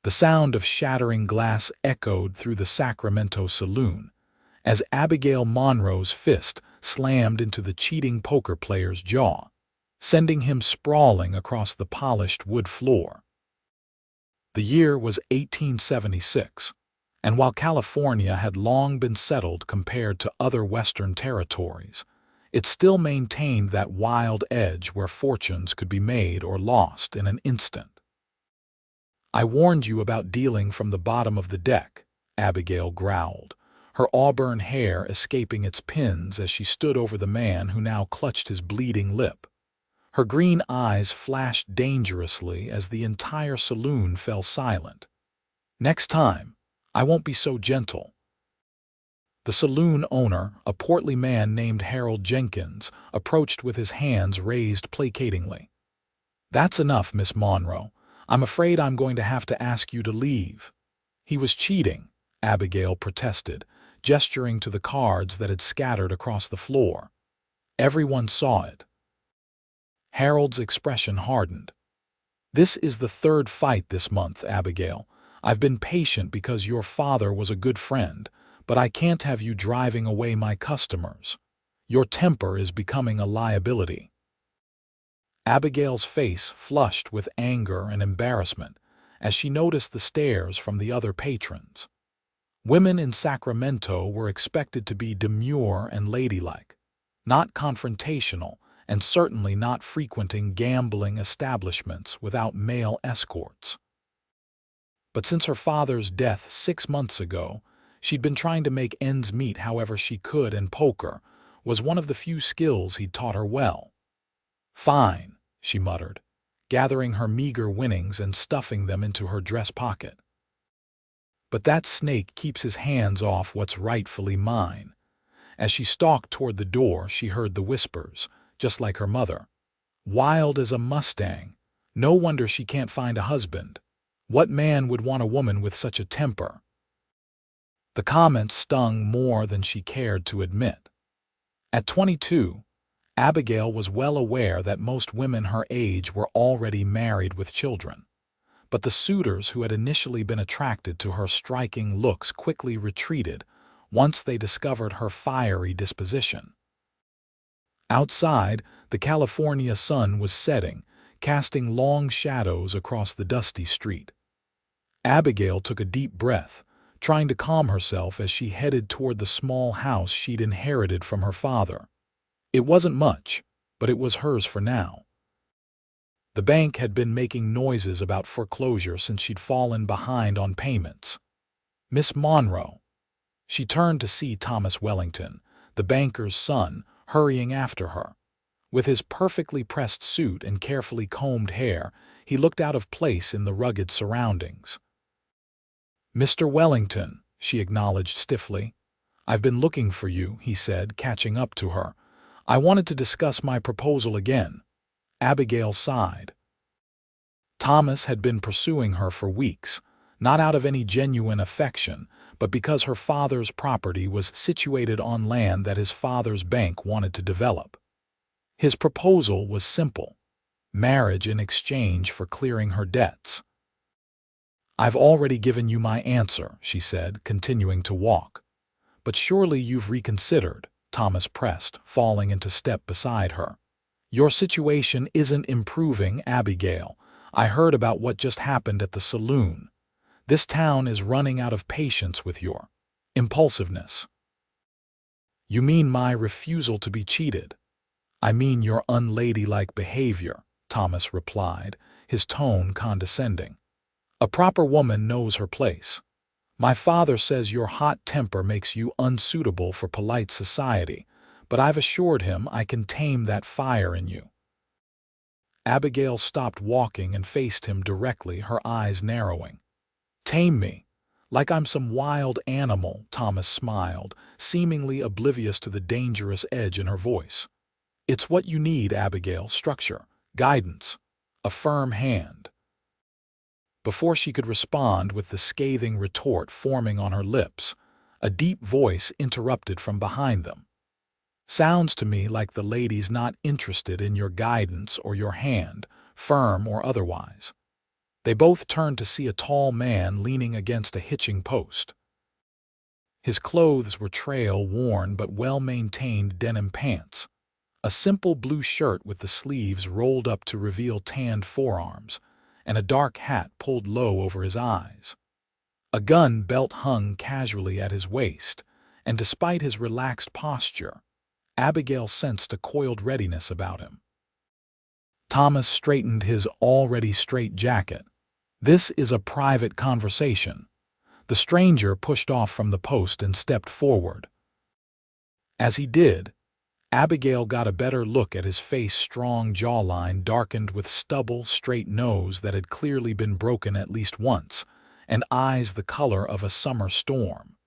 The sound of shattering glass echoed through the Sacramento saloon as Abigail Monroe's fist slammed into the cheating poker player's jaw, sending him sprawling across the polished wood floor. The year was 1876, and while California had long been settled compared to other Western territories, it still maintained that wild edge where fortunes could be made or lost in an instant. "I warned you about dealing from the bottom of the deck," Abigail growled, her auburn hair escaping its pins as she stood over the man who now clutched his bleeding lip. Her green eyes flashed dangerously as the entire saloon fell silent. "Next time, I won't be so gentle." The saloon owner, a portly man named Harold Jenkins, approached with his hands raised placatingly. "That's enough, Miss Monroe. I'm afraid I'm going to have to ask you to leave." "He was cheating," Abigail protested, gesturing to the cards that had scattered across the floor. Everyone saw it. Harold's expression hardened. "This is the third fight this month, Abigail. I've been patient because your father was a good friend, but I can't have you driving away my customers. Your temper is becoming a liability." Abigail's face flushed with anger and embarrassment as she noticed the stares from the other patrons. Women in Sacramento were expected to be demure and ladylike, not confrontational, and certainly not frequenting gambling establishments without male escorts. But since her father's death 6 months ago, she'd been trying to make ends meet however she could, and poker was one of the few skills he'd taught her well. "Fine," she muttered, gathering her meager winnings and stuffing them into her dress pocket. "But that snake keeps his hands off what's rightfully mine." As she stalked toward the door, she heard the whispers, just like her mother. "Wild as a Mustang. No wonder she can't find a husband. What man would want a woman with such a temper?" The comments stung more than she cared to admit. At 22, Abigail was well aware that most women her age were already married with children. But the suitors who had initially been attracted to her striking looks quickly retreated once they discovered her fiery disposition. Outside, the California sun was setting, casting long shadows across the dusty street. Abigail took a deep breath, trying to calm herself as she headed toward the small house she'd inherited from her father. It wasn't much, but it was hers for now. The bank had been making noises about foreclosure since she'd fallen behind on payments. "Miss Monroe." She turned to see Thomas Wellington, the banker's son, hurrying after her. With his perfectly pressed suit and carefully combed hair, he looked out of place in the rugged surroundings. "Mr. Wellington," she acknowledged stiffly. "I've been looking for you," he said, catching up to her. "I wanted to discuss my proposal again." Abigail sighed. Thomas had been pursuing her for weeks, not out of any genuine affection, but because her father's property was situated on land that his father's bank wanted to develop. His proposal was simple: marriage in exchange for clearing her debts. "I've already given you my answer," she said, continuing to walk. "But surely you've reconsidered," Thomas pressed, falling into step beside her. "Your situation isn't improving, Abigail. I heard about what just happened at the saloon. This town is running out of patience with your impulsiveness." "You mean my refusal to be cheated?" "I mean your unladylike behavior," Thomas replied, his tone condescending. "A proper woman knows her place. My father says your hot temper makes you unsuitable for polite society, but I've assured him I can tame that fire in you." Abigail stopped walking and faced him directly, her eyes narrowing. "Tame me? Like I'm some wild animal," Thomas smiled, seemingly oblivious to the dangerous edge in her voice. "It's what you need, Abigail: structure, guidance, a firm hand." Before she could respond with the scathing retort forming on her lips, a deep voice interrupted from behind them. "Sounds to me like the lady's not interested in your guidance or your hand, firm or otherwise." They both turned to see a tall man leaning against a hitching post. His clothes were trail-worn but well-maintained denim pants, a simple blue shirt with the sleeves rolled up to reveal tanned forearms, and a dark hat pulled low over his eyes. A gun belt hung casually at his waist, and despite his relaxed posture, Abigail sensed a coiled readiness about him. Thomas straightened his already straight jacket. "This is a private conversation." The stranger pushed off from the post and stepped forward. As he did, Abigail got a better look at his face, strong jawline darkened with stubble, straight nose that had clearly been broken at least once, and eyes the color of a summer storm.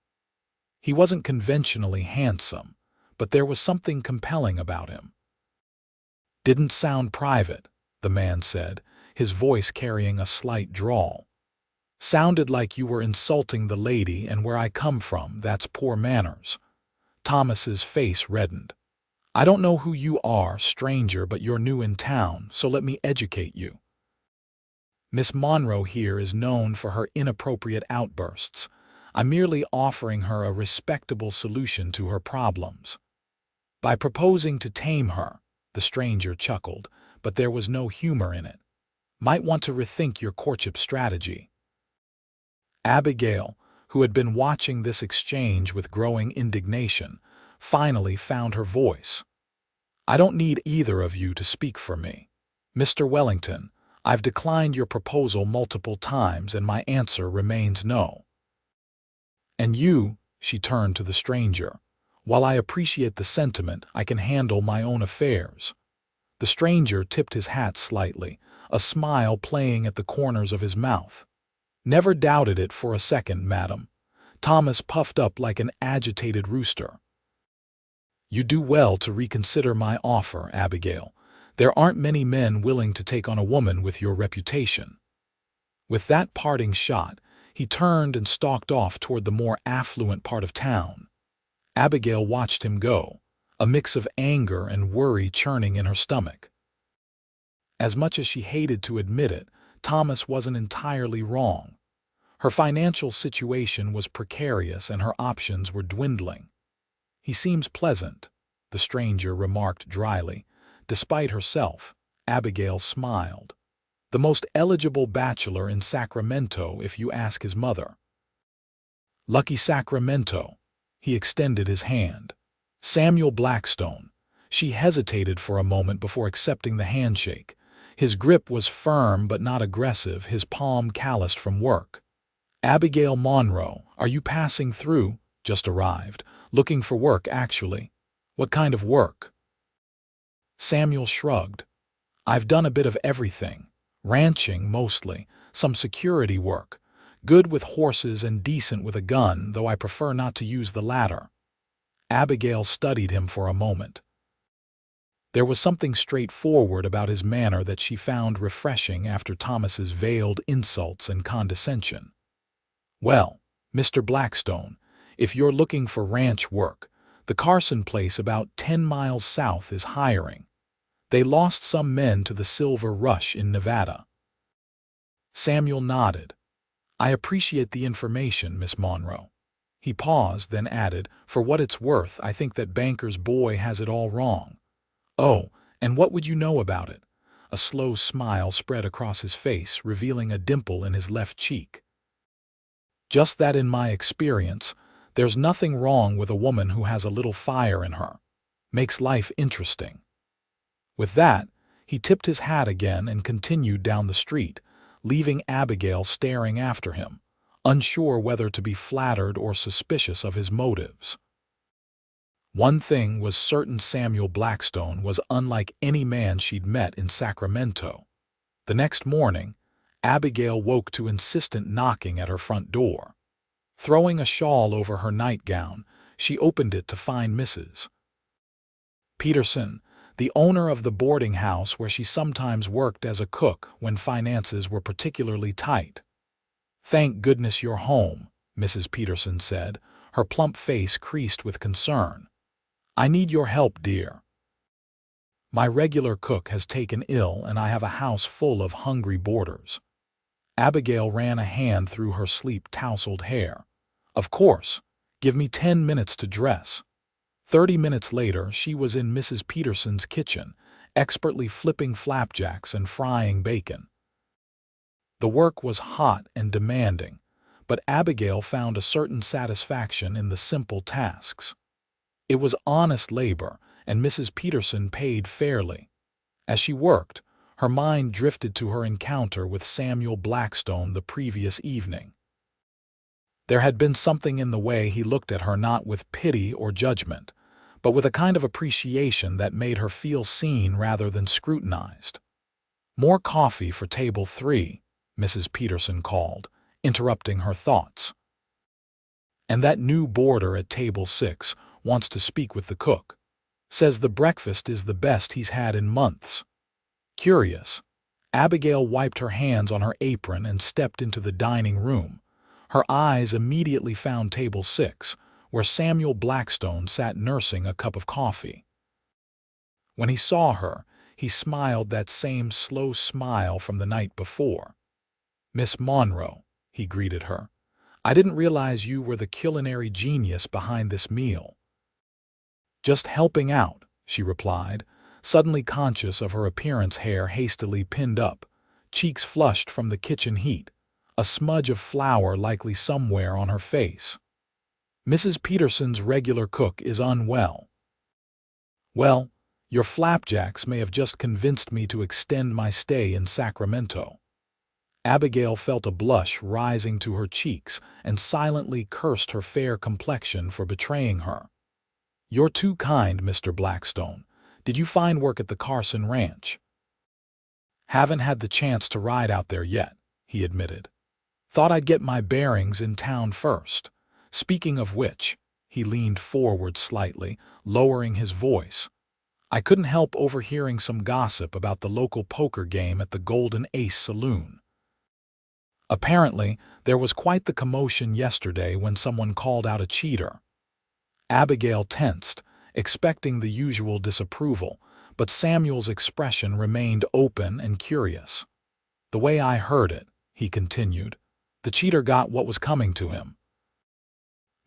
He wasn't conventionally handsome, but there was something compelling about him. "Didn't sound private," the man said, his voice carrying a slight drawl. "Sounded like you were insulting the lady, and where I come from, that's poor manners." Thomas's face reddened. "I don't know who you are, stranger, but you're new in town, so let me educate you. Miss Monroe here is known for her inappropriate outbursts. I'm merely offering her a respectable solution to her problems. By proposing to tame her," the stranger chuckled, but there was no humor in it. "Might want to rethink your courtship strategy." Abigail, who had been watching this exchange with growing indignation, finally found her voice. "I don't need either of you to speak for me. Mr. Wellington, I've declined your proposal multiple times and my answer remains no. And you," she turned to the stranger, "while I appreciate the sentiment, I can handle my own affairs." The stranger tipped his hat slightly, a smile playing at the corners of his mouth. "Never doubted it for a second, madam." Thomas puffed up like an agitated rooster. "You do well to reconsider my offer, Abigail. There aren't many men willing to take on a woman with your reputation." With that parting shot, he turned and stalked off toward the more affluent part of town. Abigail watched him go, a mix of anger and worry churning in her stomach. As much as she hated to admit it, Thomas wasn't entirely wrong. Her financial situation was precarious and her options were dwindling. "He seems pleasant," the stranger remarked dryly. Despite herself, Abigail smiled. "The most eligible bachelor in Sacramento, if you ask his mother." "Lucky Sacramento." He extended his hand. "Samuel Blackstone." She hesitated for a moment before accepting the handshake. His grip was firm but not aggressive, his palm calloused from work. "Abigail Monroe, are you passing through?" "Just arrived. Looking for work, actually." "What kind of work?" Samuel shrugged. "I've done a bit of everything. Ranching, mostly. Some security work. Good with horses and decent with a gun, though I prefer not to use the latter." Abigail studied him for a moment. There was something straightforward about his manner that she found refreshing after Thomas's veiled insults and condescension. "Well, Mr. Blackstone, if you're looking for ranch work, the Carson place about 10 miles south is hiring. They lost some men to the silver rush in Nevada." Samuel nodded. "I appreciate the information, Miss Monroe." He paused, then added, "For what it's worth, I think that banker's boy has it all wrong." "Oh, and what would you know about it?" A slow smile spread across his face, revealing a dimple in his left cheek. "Just that in my experience, there's nothing wrong with a woman who has a little fire in her. Makes life interesting." With that, he tipped his hat again and continued down the street, leaving Abigail staring after him, unsure whether to be flattered or suspicious of his motives. One thing was certain: Samuel Blackstone was unlike any man she'd met in Sacramento. The next morning, Abigail woke to insistent knocking at her front door. Throwing a shawl over her nightgown, she opened it to find Mrs. Peterson, the owner of the boarding house where she sometimes worked as a cook when finances were particularly tight. "Thank goodness you're home," Mrs. Peterson said, her plump face creased with concern. "I need your help, dear. My regular cook has taken ill and I have a house full of hungry boarders." Abigail ran a hand through her sleep-tousled hair. "Of course. Give me 10 minutes to dress." 30 minutes later, she was in Mrs. Peterson's kitchen, expertly flipping flapjacks and frying bacon. The work was hot and demanding, but Abigail found a certain satisfaction in the simple tasks. It was honest labor, and Mrs. Peterson paid fairly. As she worked, her mind drifted to her encounter with Samuel Blackstone the previous evening. There had been something in the way he looked at her, not with pity or judgment, but with a kind of appreciation that made her feel seen rather than scrutinized. "More coffee for table 3, Mrs. Peterson called, interrupting her thoughts. "And that new boarder at table 6 wants to speak with the cook. Says the breakfast is the best he's had in months." Curious, Abigail wiped her hands on her apron and stepped into the dining room. Her eyes immediately found table 6, where Samuel Blackstone sat nursing a cup of coffee. When he saw her, he smiled that same slow smile from the night before. "Miss Monroe," he greeted her, "I didn't realize you were the culinary genius behind this meal." "Just helping out," she replied, suddenly conscious of her appearance, hair hastily pinned up, cheeks flushed from the kitchen heat, a smudge of flour likely somewhere on her face. "Mrs. Peterson's regular cook is unwell." "Well, your flapjacks may have just convinced me to extend my stay in Sacramento." Abigail felt a blush rising to her cheeks and silently cursed her fair complexion for betraying her. "You're too kind, Mr. Blackstone. Did you find work at the Carson Ranch?" "Haven't had the chance to ride out there yet," he admitted. "Thought I'd get my bearings in town first. Speaking of which," he leaned forward slightly, lowering his voice, "I couldn't help overhearing some gossip about the local poker game at the Golden Ace Saloon. Apparently, there was quite the commotion yesterday when someone called out a cheater." Abigail tensed, expecting the usual disapproval, but Samuel's expression remained open and curious. "The way I heard it," he continued, "the cheater got what was coming to him."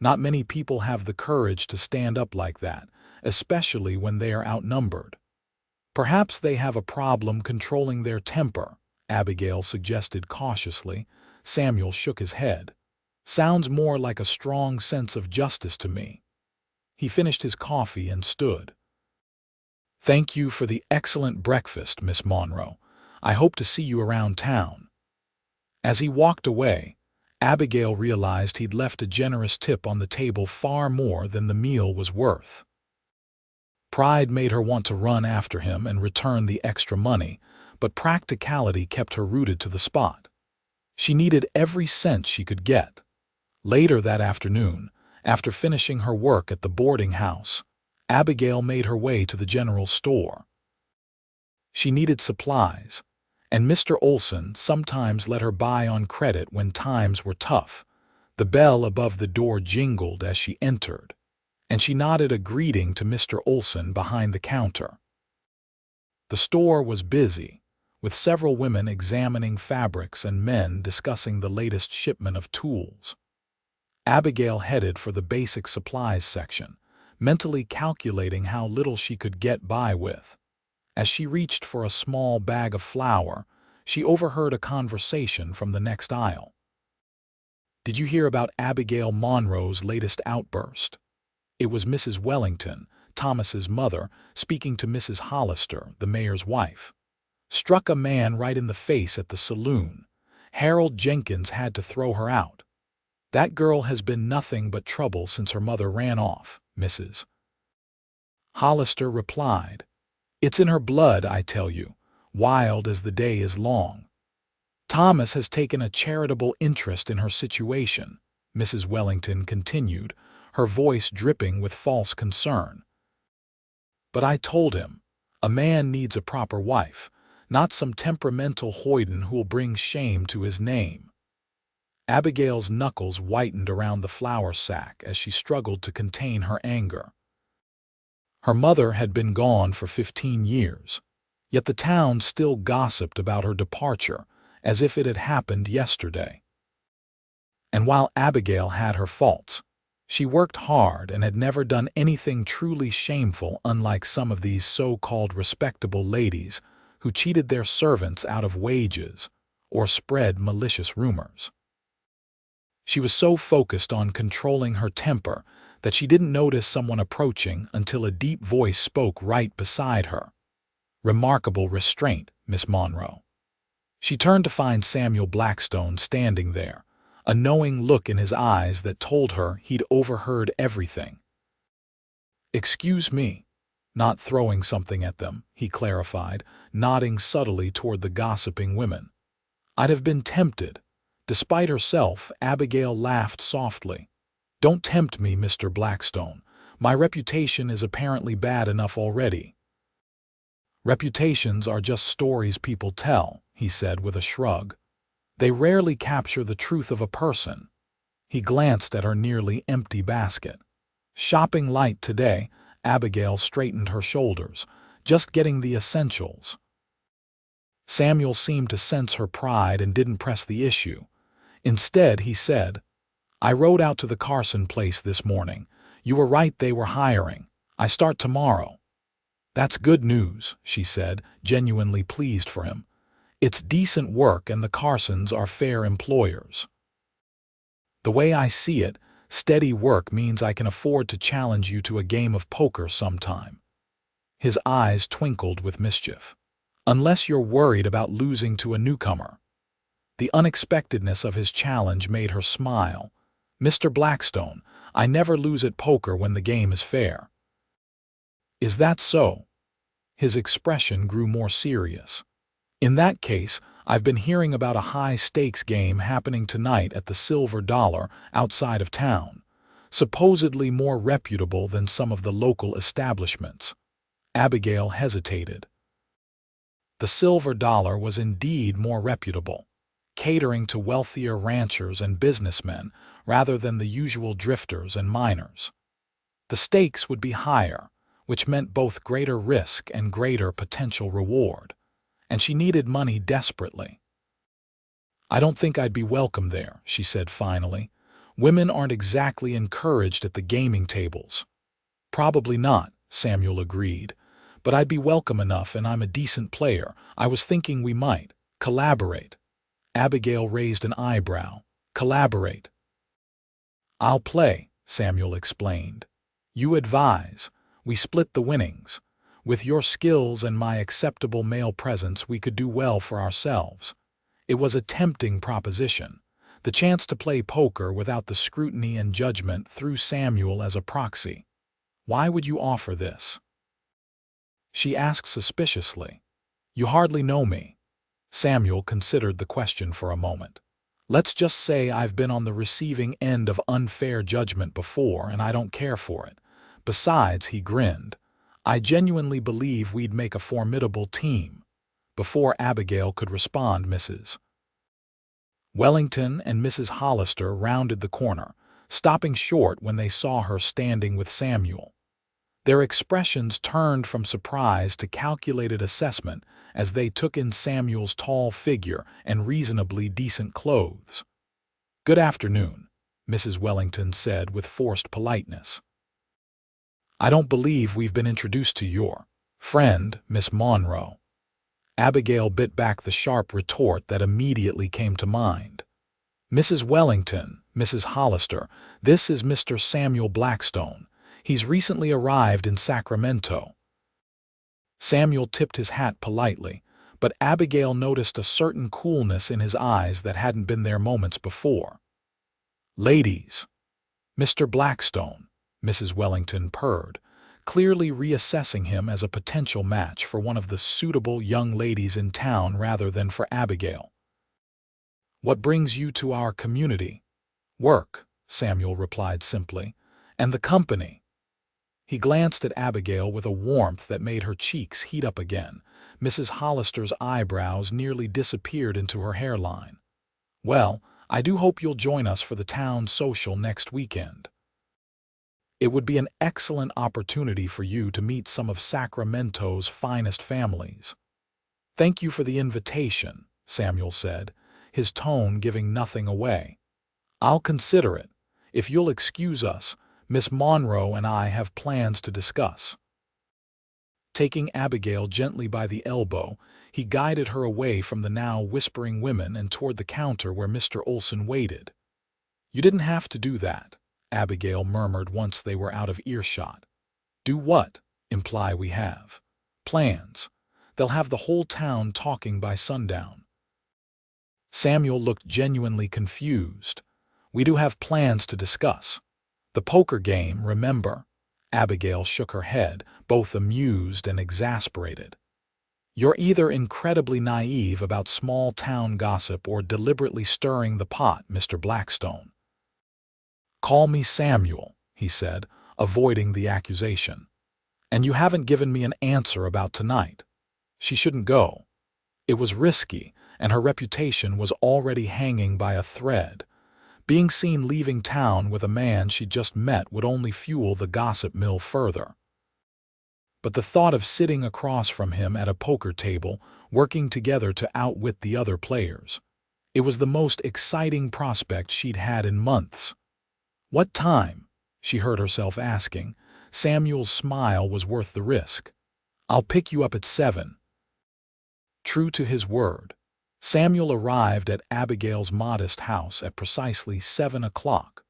Not many people have the courage to stand up like that, especially when they are outnumbered. "Perhaps they have a problem controlling their temper," Abigail suggested cautiously. Samuel shook his head. "Sounds more like a strong sense of justice to me." He finished his coffee and stood. "Thank you for the excellent breakfast, Miss Monroe. I hope to see you around town." As he walked away, Abigail realized he'd left a generous tip on the table, far more than the meal was worth. Pride made her want to run after him and return the extra money, but practicality kept her rooted to the spot. She needed every cent she could get. Later that afternoon, after finishing her work at the boarding house, Abigail made her way to the general store. She needed supplies, and Mr. Olson sometimes let her buy on credit when times were tough. The bell above the door jingled as she entered, and she nodded a greeting to Mr. Olson behind the counter. The store was busy, with several women examining fabrics and men discussing the latest shipment of tools. Abigail headed for the basic supplies section, mentally calculating how little she could get by with. As she reached for a small bag of flour, she overheard a conversation from the next aisle. "Did you hear about Abigail Monroe's latest outburst?" It was Mrs. Wellington, Thomas's mother, speaking to Mrs. Hollister, the mayor's wife. "Struck a man right in the face at the saloon. Harold Jenkins had to throw her out. That girl has been nothing but trouble since her mother ran off," Mrs. Hollister replied. "It's in her blood, I tell you, wild as the day is long. Thomas has taken a charitable interest in her situation," Mrs. Wellington continued, her voice dripping with false concern. "But I told him, a man needs a proper wife, not some temperamental hoyden who'll bring shame to his name." Abigail's knuckles whitened around the flour sack as she struggled to contain her anger. Her mother had been gone for 15 years, yet the town still gossiped about her departure, as if it had happened yesterday. And while Abigail had her faults, she worked hard and had never done anything truly shameful, unlike some of these so-called respectable ladies who cheated their servants out of wages or spread malicious rumors. She was so focused on controlling her temper that she didn't notice someone approaching until a deep voice spoke right beside her. "Remarkable restraint, Miss Monroe." She turned to find Samuel Blackstone standing there, a knowing look in his eyes that told her he'd overheard everything. "Excuse me, not throwing something at them," he clarified, nodding subtly toward the gossiping women. "I'd have been tempted." Despite herself, Abigail laughed softly. "Don't tempt me, Mr. Blackstone. My reputation is apparently bad enough already." "Reputations are just stories people tell," he said with a shrug. "They rarely capture the truth of a person." He glanced at her nearly empty basket. "Shopping light today." Abigail straightened her shoulders. "Just getting the essentials." Samuel seemed to sense her pride and didn't press the issue. Instead, he said, "I rode out to the Carson place this morning. You were right, they were hiring. I start tomorrow." "That's good news," she said, genuinely pleased for him. "It's decent work and the Carsons are fair employers. The way I see it, steady work means I can afford to challenge you to a game of poker sometime." His eyes twinkled with mischief. "Unless you're worried about losing to a newcomer." The unexpectedness of his challenge made her smile. "Mr. Blackstone, I never lose at poker when the game is fair." "Is that so?" His expression grew more serious. "In that case, I've been hearing about a high-stakes game happening tonight at the Silver Dollar outside of town, supposedly more reputable than some of the local establishments." Abigail hesitated. The Silver Dollar was indeed more reputable, catering to wealthier ranchers and businessmen rather than the usual drifters and miners. The stakes would be higher, which meant both greater risk and greater potential reward, and she needed money desperately. "I don't think I'd be welcome there," she said finally. "Women aren't exactly encouraged at the gaming tables." "Probably not," Samuel agreed, "but I'd be welcome enough and I'm a decent player. I was thinking we might collaborate." Abigail raised an eyebrow. "Collaborate?" "I'll play," Samuel explained. "You advise. We split the winnings. With your skills and my acceptable male presence, we could do well for ourselves." It was a tempting proposition. The chance to play poker without the scrutiny and judgment through Samuel as a proxy. "Why would you offer this?" she asked suspiciously. "You hardly know me." Samuel considered the question for a moment. "Let's just say I've been on the receiving end of unfair judgment before and I don't care for it. Besides," he grinned, "I genuinely believe we'd make a formidable team." Before Abigail could respond, Mrs. Wellington and Mrs. Hollister rounded the corner, stopping short when they saw her standing with Samuel. Their expressions turned from surprise to calculated assessment as they took in Samuel's tall figure and reasonably decent clothes. "Good afternoon," Mrs. Wellington said with forced politeness. "I don't believe we've been introduced to your friend, Miss Monroe." Abigail bit back the sharp retort that immediately came to mind. "Mrs. Wellington, Mrs. Hollister, this is Mr. Samuel Blackstone. He's recently arrived in Sacramento." Samuel tipped his hat politely, but Abigail noticed a certain coolness in his eyes that hadn't been there moments before. "Ladies." "Mr. Blackstone," Mrs. Wellington purred, clearly reassessing him as a potential match for one of the suitable young ladies in town rather than for Abigail. "What brings you to our community?" "Work," Samuel replied simply, "and the company." He glanced at Abigail with a warmth that made her cheeks heat up again. Mrs. Hollister's eyebrows nearly disappeared into her hairline. "Well, I do hope you'll join us for the town social next weekend. It would be an excellent opportunity for you to meet some of Sacramento's finest families." "Thank you for the invitation," Samuel said, his tone giving nothing away. "I'll consider it. If you'll excuse us, Miss Monroe and I have plans to discuss." Taking Abigail gently by the elbow, he guided her away from the now whispering women and toward the counter where Mr. Olson waited. "You didn't have to do that," Abigail murmured once they were out of earshot. "Do what?" "Imply we have plans. They'll have the whole town talking by sundown." Samuel looked genuinely confused. "We do have plans to discuss. The poker game, remember?" Abigail shook her head, both amused and exasperated. "You're either incredibly naive about small-town gossip or deliberately stirring the pot, Mr. Blackstone." "Call me Samuel," he said, avoiding the accusation. "And you haven't given me an answer about tonight." She shouldn't go. It was risky, and her reputation was already hanging by a thread. Being seen leaving town with a man she'd just met would only fuel the gossip mill further. But the thought of sitting across from him at a poker table, working together to outwit the other players, it was the most exciting prospect she'd had in months. "What time?" she heard herself asking. Samuel's smile was worth the risk. "I'll pick you up at 7. True to his word, Samuel arrived at Abigail's modest house at precisely 7 o'clock,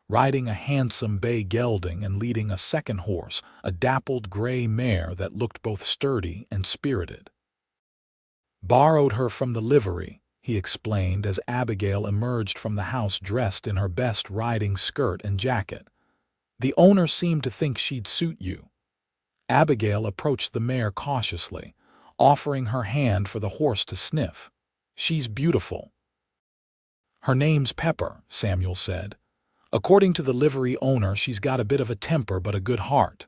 riding a handsome bay gelding and leading a second horse, a dappled gray mare that looked both sturdy and spirited. "Borrowed her from the livery," he explained as Abigail emerged from the house dressed in her best riding skirt and jacket. "The owner seemed to think she'd suit you." Abigail approached the mare cautiously, offering her hand for the horse to sniff. "She's beautiful." "Her name's Pepper," Samuel said. "According to the livery owner, she's got a bit of a temper but a good heart."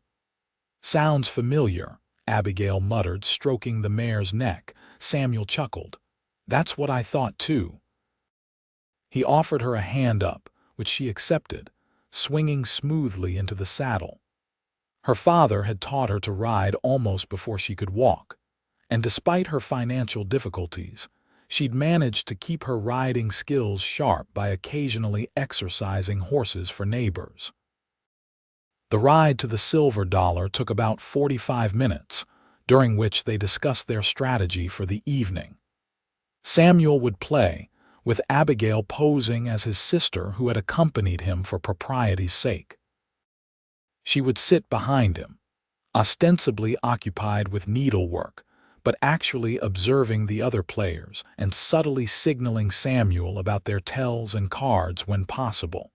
"Sounds familiar," Abigail muttered, stroking the mare's neck. Samuel chuckled. "That's what I thought too." He offered her a hand up, which she accepted, swinging smoothly into the saddle. Her father had taught her to ride almost before she could walk, and despite her financial difficulties, she'd managed to keep her riding skills sharp by occasionally exercising horses for neighbors. The ride to the Silver Dollar took about 45 minutes, during which they discussed their strategy for the evening. Samuel would play, with Abigail posing as his sister who had accompanied him for propriety's sake. She would sit behind him, ostensibly occupied with needlework, but actually observing the other players and subtly signaling Samuel about their tells and cards when possible.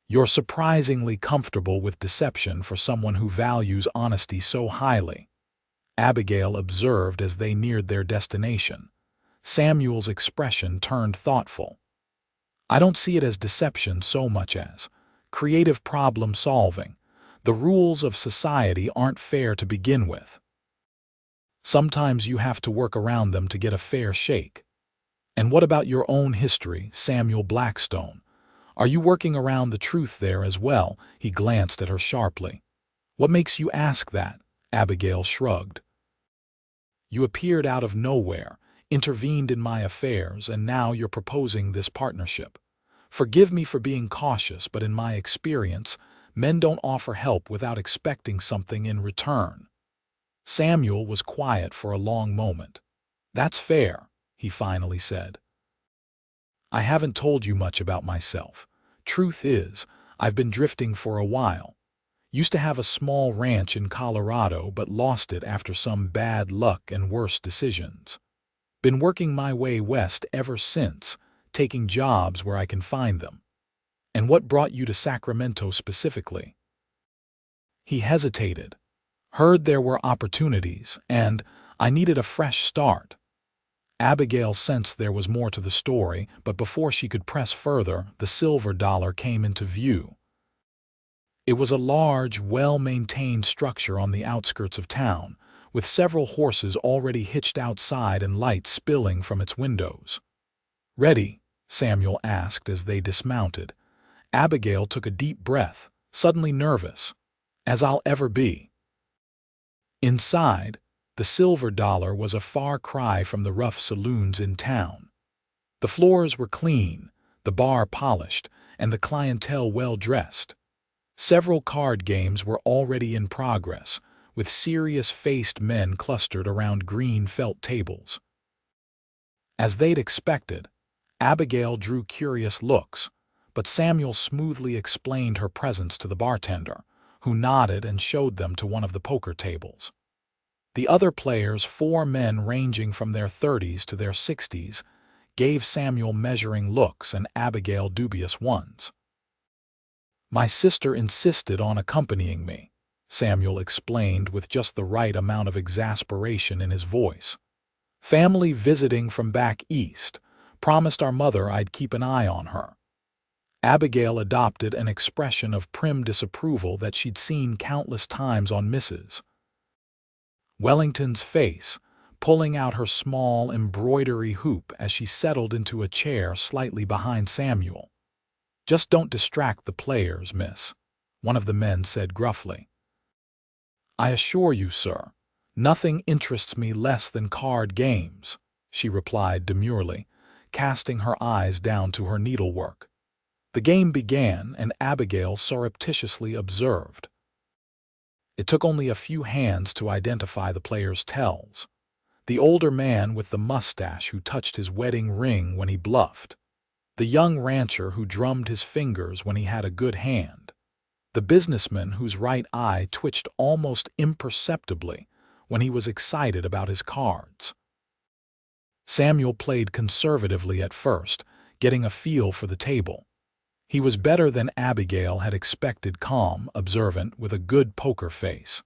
"You're surprisingly comfortable with deception for someone who values honesty so highly," Abigail observed as they neared their destination. Samuel's expression turned thoughtful. "I don't see it as deception so much as creative problem solving. The rules of society aren't fair to begin with. Sometimes you have to work around them to get a fair shake. And what about your own history, Samuel Blackstone? Are you working around the truth there as well?" He glanced at her sharply. "What makes you ask that?" Abigail shrugged. "You appeared out of nowhere, intervened in my affairs, and now you're proposing this partnership. Forgive me for being cautious, but in my experience, men don't offer help without expecting something in return." Samuel was quiet for a long moment. "That's fair," he finally said. "I haven't told you much about myself. Truth is, I've been drifting for a while. Used to have a small ranch in Colorado, but lost it after some bad luck and worse decisions. Been working my way west ever since, taking jobs where I can find them." "And what brought you to Sacramento specifically?" He hesitated. "Heard there were opportunities, and I needed a fresh start." Abigail sensed there was more to the story, but before she could press further, the Silver Dollar came into view. It was a large, well-maintained structure on the outskirts of town, with several horses already hitched outside and light spilling from its windows. "Ready?" Samuel asked as they dismounted. Abigail took a deep breath, suddenly nervous. "As I'll ever be." Inside, The silver dollar was a far cry from the rough saloons in town. The floors were clean, the bar polished, and the clientele well-dressed. Several card games were already in progress, with serious-faced men clustered around green felt tables. As they'd expected, Abigail drew curious looks, but Samuel smoothly explained her presence to the bartender, who nodded and showed them to one of the poker tables. The other players, 4 men ranging from their 30s to their 60s, gave Samuel measuring looks and Abigail dubious ones. "My sister insisted on accompanying me," Samuel explained with just the right amount of exasperation in his voice. "Family visiting from back east. Promised our mother I'd keep an eye on her." Abigail adopted an expression of prim disapproval that she'd seen countless times on Mrs. Wellington's face, pulling out her small embroidery hoop as she settled into a chair slightly behind Samuel. "Just don't distract the players, miss," one of the men said gruffly. "I assure you, sir, nothing interests me less than card games," she replied demurely, casting her eyes down to her needlework. The game began, and Abigail surreptitiously observed. It took only a few hands to identify the players' tells. The older man with the mustache who touched his wedding ring when he bluffed. The young rancher who drummed his fingers when he had a good hand. The businessman whose right eye twitched almost imperceptibly when he was excited about his cards. Samuel played conservatively at first, getting a feel for the table. He was better than Abigail had expected, calm, observant, with a good poker face.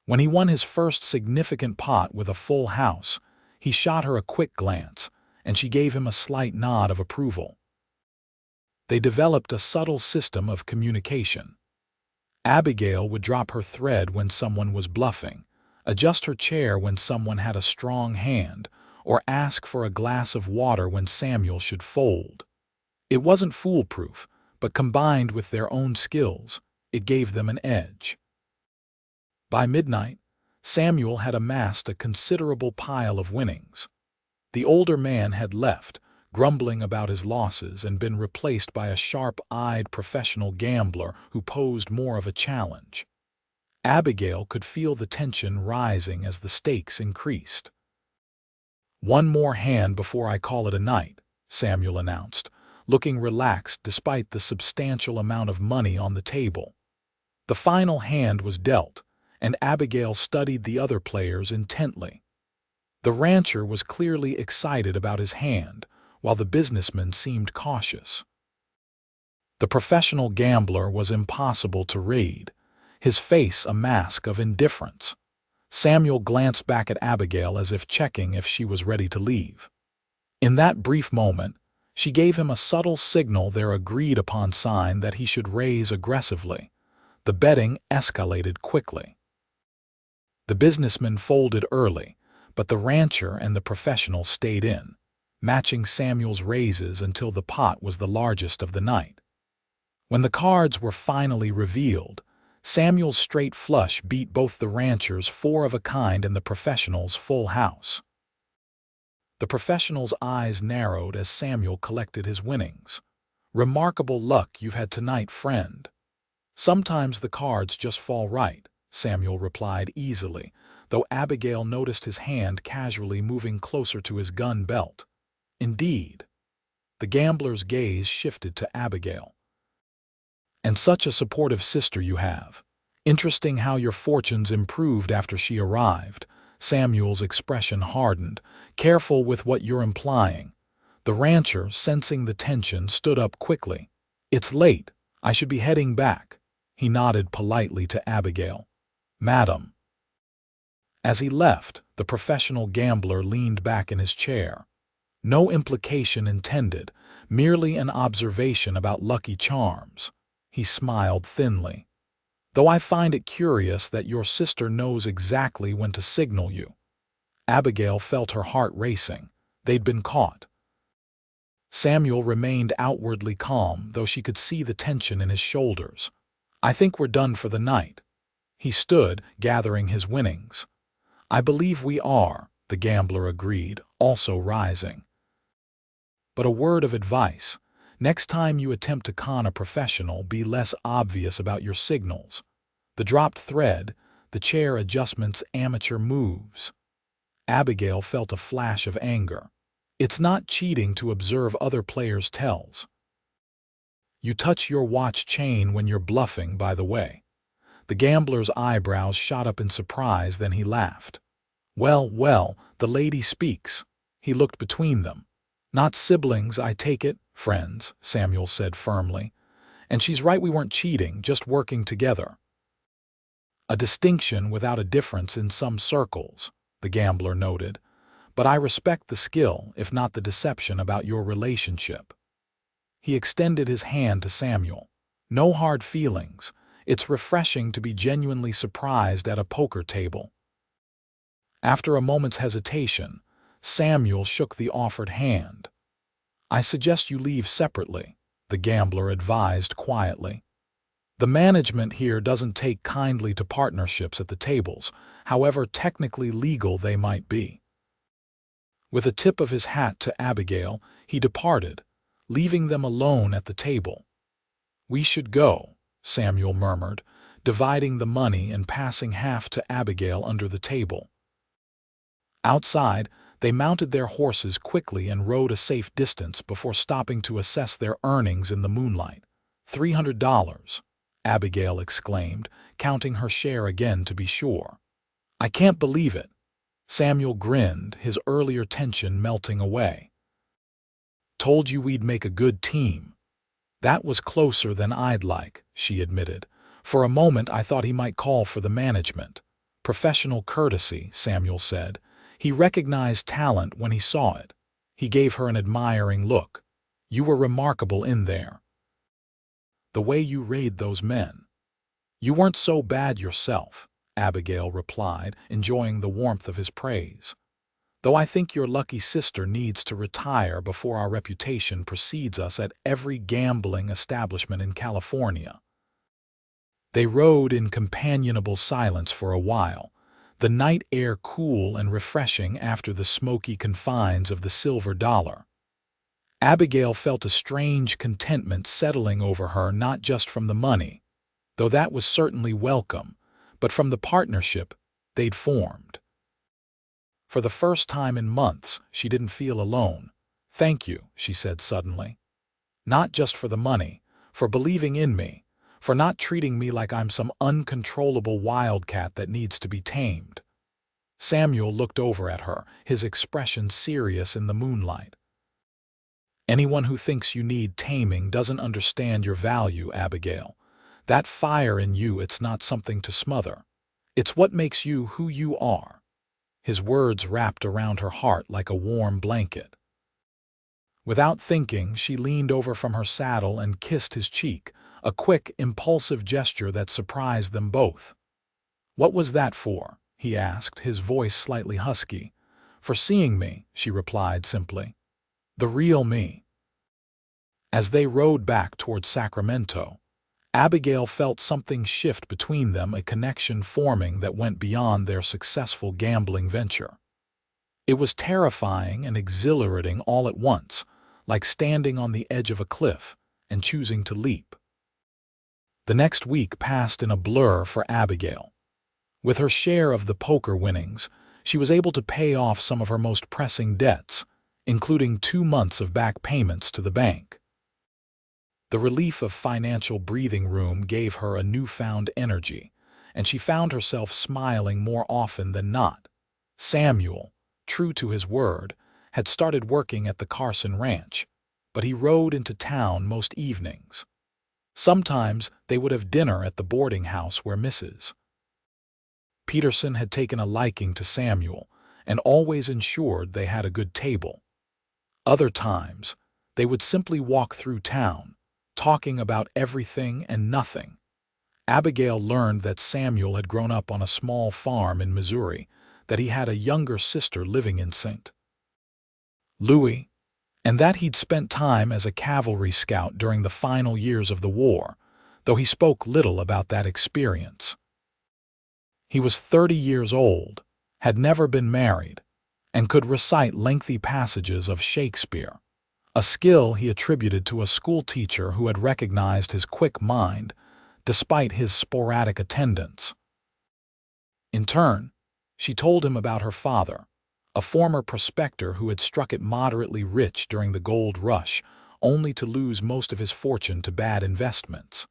When he won his first significant pot with a full house, he shot her a quick glance, and she gave him a slight nod of approval. They developed a subtle system of communication. Abigail would drop her thread when someone was bluffing, adjust her chair when someone had a strong hand, or ask for a glass of water when Samuel should fold. It wasn't foolproof, but combined with their own skills, it gave them an edge. By midnight, Samuel had amassed a considerable pile of winnings. The older man had left, grumbling about his losses, and been replaced by a sharp-eyed professional gambler who posed more of a challenge. Abigail could feel the tension rising as the stakes increased. "One more hand before I call it a night," Samuel announced, looking relaxed despite the substantial amount of money on the table. The final hand was dealt, and Abigail studied the other players intently. The rancher was clearly excited about his hand, while the businessman seemed cautious. The professional gambler was impossible to read, his face a mask of indifference. Samuel glanced back at Abigail as if checking if she was ready to leave. In that brief moment, she gave him a subtle signal, their agreed-upon sign that he should raise aggressively. The betting escalated quickly. The businessman folded early, but the rancher and the professional stayed in, matching Samuel's raises until the pot was the largest of the night. When the cards were finally revealed, Samuel's straight flush beat both the rancher's 4 of a kind and the professional's full house. The professional's eyes narrowed as Samuel collected his winnings. "Remarkable luck you've had tonight, friend." "Sometimes the cards just fall right," Samuel replied easily, though Abigail noticed his hand casually moving closer to his gun belt. "Indeed." The gambler's gaze shifted to Abigail. "And such a supportive sister you have. Interesting how your fortunes improved after she arrived." Samuel's expression hardened. "Careful with what you're implying." The rancher, sensing the tension, stood up quickly. "It's late. I should be heading back." He nodded politely to Abigail. "Madam." As he left, the professional gambler leaned back in his chair. No implication intended, merely an observation about Lucky Charms. He smiled thinly. "Though I find it curious that your sister knows exactly when to signal you." Abigail felt her heart racing. They'd been caught. Samuel remained outwardly calm, though she could see the tension in his shoulders. "I think we're done for the night." He stood, gathering his winnings. I believe we are, the gambler agreed, also rising. But a word of advice. Next time you attempt to con a professional, be less obvious about your signals. The dropped thread, the chair adjustments, amateur moves. Abigail felt a flash of anger. It's not cheating to observe other players' tells. You touch your watch chain when you're bluffing, by the way. The gambler's eyebrows shot up in surprise, then he laughed. Well, the lady speaks. He looked between them. Not siblings, I take it, friends, Samuel said firmly. And she's right, we weren't cheating, just working together. A distinction without a difference in some circles, the gambler noted. But I respect the skill, if not the deception, about your relationship. He extended his hand to Samuel. No hard feelings. It's refreshing to be genuinely surprised at a poker table. After a moment's hesitation, Samuel shook the offered hand. I suggest you leave separately, the gambler advised quietly. The management here doesn't take kindly to partnerships at the tables, however technically legal they might be. With a tip of his hat to Abigail, he departed, leaving them alone at the table. We should go, Samuel murmured, dividing the money and passing half to Abigail under the table. Outside, they mounted their horses quickly and rode a safe distance before stopping to assess their earnings in the moonlight. $300, Abigail exclaimed, counting her share again to be sure. I can't believe it. Samuel grinned, his earlier tension melting away. Told you we'd make a good team. That was closer than I'd like, she admitted. For a moment I thought he might call for the management. Professional courtesy, Samuel said. He recognized talent when he saw it. He gave her an admiring look. You were remarkable in there. The way you raid those men. You weren't so bad yourself, Abigail replied, enjoying the warmth of his praise. Though I think your lucky sister needs to retire before our reputation precedes us at every gambling establishment in California. They rode in companionable silence for a while, the night air cool and refreshing after the smoky confines of the Silver Dollar. Abigail felt a strange contentment settling over her, not just from the money, though that was certainly welcome, but from the partnership they'd formed. For the first time in months, she didn't feel alone. Thank you, she said suddenly. Not just for the money, for believing in me, for not treating me like I'm some uncontrollable wildcat that needs to be tamed. Samuel looked over at her, his expression serious in the moonlight. Anyone who thinks you need taming doesn't understand your value, Abigail. That fire in you, it's not something to smother. It's what makes you who you are. His words wrapped around her heart like a warm blanket. Without thinking, she leaned over from her saddle and kissed his cheek, a quick, impulsive gesture that surprised them both. What was that for? He asked, his voice slightly husky. For seeing me, she replied simply. The real me. As they rode back toward Sacramento, Abigail felt something shift between them, a connection forming that went beyond their successful gambling venture. It was terrifying and exhilarating all at once, like standing on the edge of a cliff and choosing to leap. The next week passed in a blur for Abigail. With her share of the poker winnings, she was able to pay off some of her most pressing debts, including 2 months of back payments to the bank. The relief of financial breathing room gave her a newfound energy, and she found herself smiling more often than not. Samuel, true to his word, had started working at the Carson Ranch, but he rode into town most evenings. Sometimes they would have dinner at the boarding house where Mrs. Peterson had taken a liking to Samuel and always ensured they had a good table. Other times, they would simply walk through town, talking about everything and nothing. Abigail learned that Samuel had grown up on a small farm in Missouri, that he had a younger sister living in St. Louis, and that he'd spent time as a cavalry scout during the final years of the war, though he spoke little about that experience. He was 30 years old, had never been married, and could recite lengthy passages of Shakespeare, a skill he attributed to a schoolteacher who had recognized his quick mind despite his sporadic attendance. In turn, she told him about her father, a former prospector who had struck it moderately rich during the gold rush, only to lose most of his fortune to bad investments.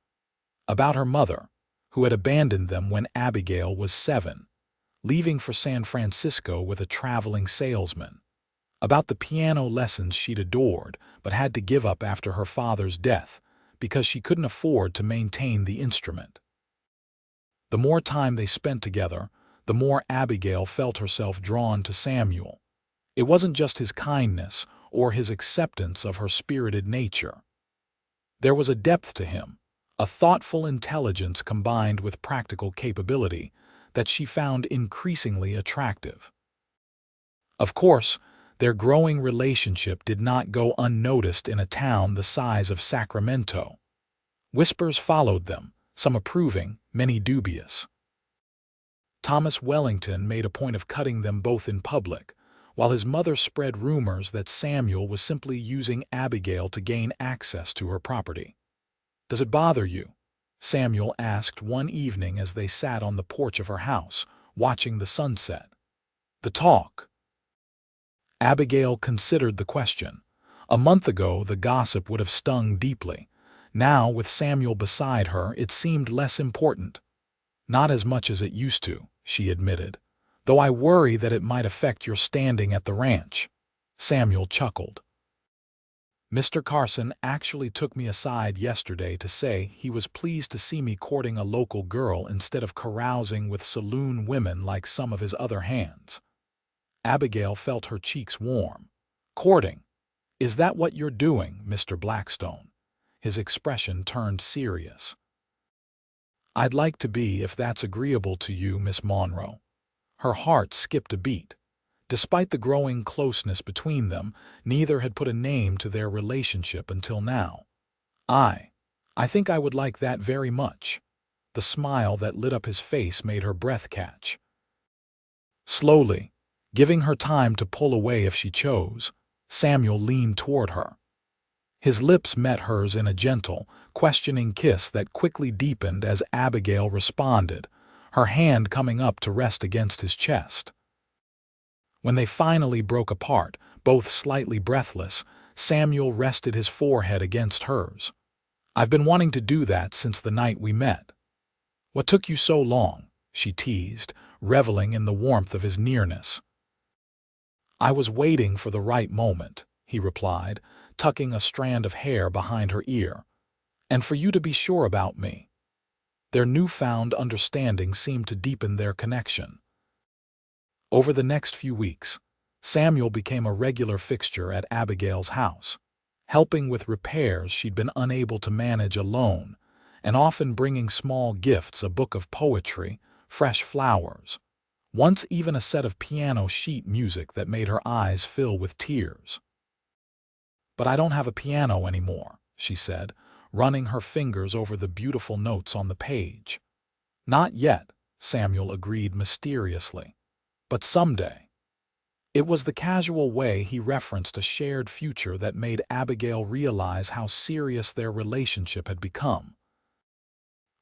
About her mother, who had abandoned them when Abigail was 7, leaving for San Francisco with a traveling salesman. About the piano lessons she'd adored but had to give up after her father's death because she couldn't afford to maintain the instrument. The more time they spent together, the more Abigail felt herself drawn to Samuel. It wasn't just his kindness or his acceptance of her spirited nature. There was a depth to him, a thoughtful intelligence combined with practical capability that she found increasingly attractive. Of course, their growing relationship did not go unnoticed in a town the size of Sacramento. Whispers followed them, some approving, many dubious. Thomas Wellington made a point of cutting them both in public, while his mother spread rumors that Samuel was simply using Abigail to gain access to her property. "Does it bother you?" Samuel asked one evening as they sat on the porch of her house, watching the sunset. The talk. Abigail considered the question. A month ago, the gossip would have stung deeply. Now, with Samuel beside her, it seemed less important. "Not as much as it used to," she admitted, "though I worry that it might affect your standing at the ranch." Samuel chuckled. "Mr. Carson actually took me aside yesterday to say he was pleased to see me courting a local girl instead of carousing with saloon women like some of his other hands." Abigail felt her cheeks warm. "Courting? Is that what you're doing, Mr. Blackstone?" His expression turned serious. "I'd like to be, if that's agreeable to you, Miss Monroe." Her heart skipped a beat. Despite the growing closeness between them, neither had put a name to their relationship until now. I think I would like that very much." The smile that lit up his face made her breath catch. Slowly, giving her time to pull away if she chose, Samuel leaned toward her. His lips met hers in a gentle, questioning kiss that quickly deepened as Abigail responded, her hand coming up to rest against his chest. When they finally broke apart, both slightly breathless, Samuel rested his forehead against hers. "I've been wanting to do that since the night we met." "What took you so long?" she teased, reveling in the warmth of his nearness. "I was waiting for the right moment," he replied, tucking a strand of hair behind her ear. "And for you to be sure about me." Their newfound understanding seemed to deepen their connection. Over the next few weeks, Samuel became a regular fixture at Abigail's house, helping with repairs she'd been unable to manage alone, and often bringing small gifts, a book of poetry, fresh flowers, once even a set of piano sheet music that made her eyes fill with tears. "But I don't have a piano anymore," she said, running her fingers over the beautiful notes on the page. "Not yet," Samuel agreed mysteriously. "But someday." It was the casual way he referenced a shared future that made Abigail realize how serious their relationship had become.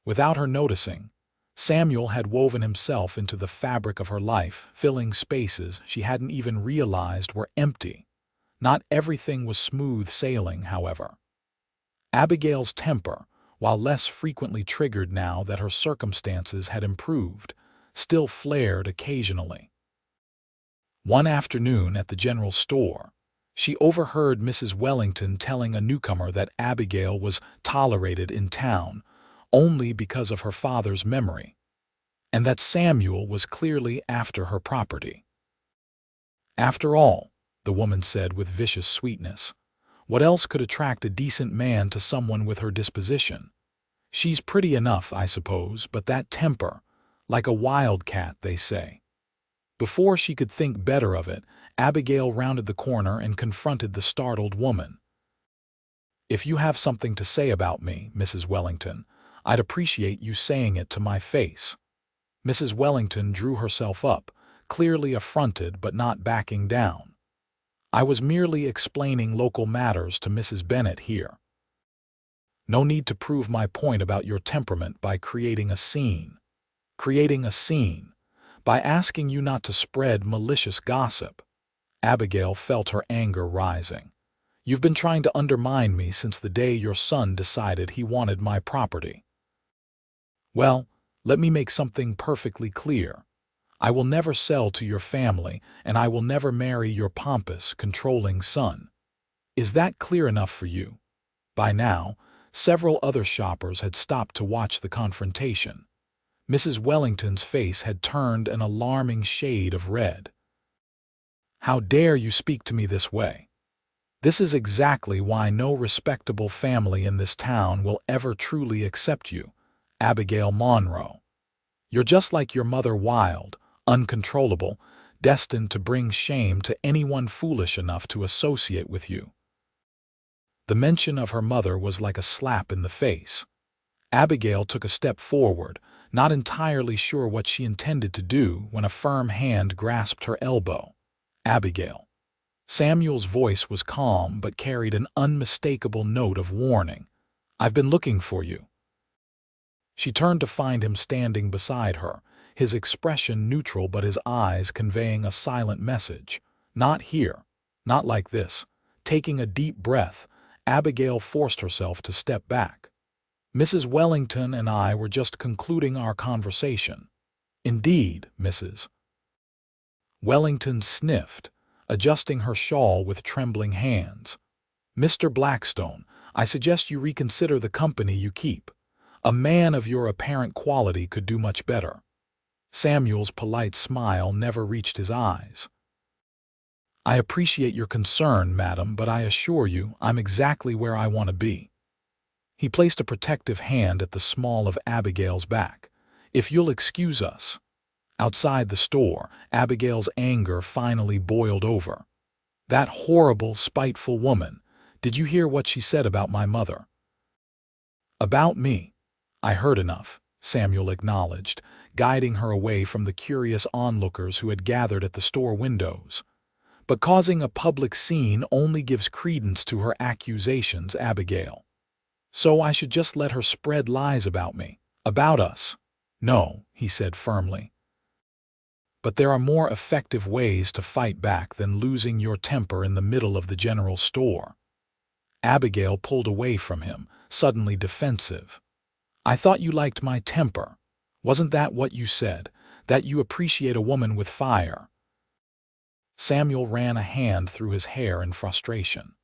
Without her noticing, Samuel had woven himself into the fabric of her life, filling spaces she hadn't even realized were empty. Not everything was smooth sailing, however. Abigail's temper, while less frequently triggered now that her circumstances had improved, still flared occasionally. One afternoon at the general store, she overheard Mrs. Wellington telling a newcomer that Abigail was tolerated in town only because of her father's memory, and that Samuel was clearly after her property. "After all," the woman said with vicious sweetness, "what else could attract a decent man to someone with her disposition? She's pretty enough, I suppose, but that temper, like a wildcat, they say." Before she could think better of it, Abigail rounded the corner and confronted the startled woman. "If you have something to say about me, Mrs. Wellington, I'd appreciate you saying it to my face." Mrs. Wellington drew herself up, clearly affronted but not backing down. "I was merely explaining local matters to Mrs. Bennet here. No need to prove my point about your temperament by creating a scene. Creating a scene. By asking you not to spread malicious gossip." Abigail felt her anger rising. "You've been trying to undermine me since the day your son decided he wanted my property. Well, let me make something perfectly clear. I will never sell to your family, and I will never marry your pompous, controlling son. Is that clear enough for you?" By now, several other shoppers had stopped to watch the confrontation. Mrs. Wellington's face had turned an alarming shade of red. "How dare you speak to me this way? This is exactly why no respectable family in this town will ever truly accept you, Abigail Monroe. You're just like your mother, wild, uncontrollable, destined to bring shame to anyone foolish enough to associate with you." The mention of her mother was like a slap in the face. Abigail took a step forward, not entirely sure what she intended to do when a firm hand grasped her elbow. "Abigail." Samuel's voice was calm but carried an unmistakable note of warning. "I've been looking for you." She turned to find him standing beside her, his expression neutral but his eyes conveying a silent message. "Not here. Not like this." Taking a deep breath, Abigail forced herself to step back. "Mrs. Wellington and I were just concluding our conversation." "Indeed, Mrs." Wellington sniffed, adjusting her shawl with trembling hands. "Mr. Blackstone, I suggest you reconsider the company you keep. A man of your apparent quality could do much better." Samuel's polite smile never reached his eyes. "I appreciate your concern, madam, but I assure you I'm exactly where I want to be." He placed a protective hand at the small of Abigail's back. "If you'll excuse us." Outside the store, Abigail's anger finally boiled over. "That horrible, spiteful woman. Did you hear what she said about my mother?" "About me? I heard enough," Samuel acknowledged, guiding her away from the curious onlookers who had gathered at the store windows. "But causing a public scene only gives credence to her accusations, Abigail. So I should just let her spread lies about me, about us." "No," he said firmly. "But there are more effective ways to fight back than losing your temper in the middle of the general store." Abigail pulled away from him, suddenly defensive. "I thought you liked my temper. Wasn't that what you said, that you appreciate a woman with fire?" Samuel ran a hand through his hair in frustration.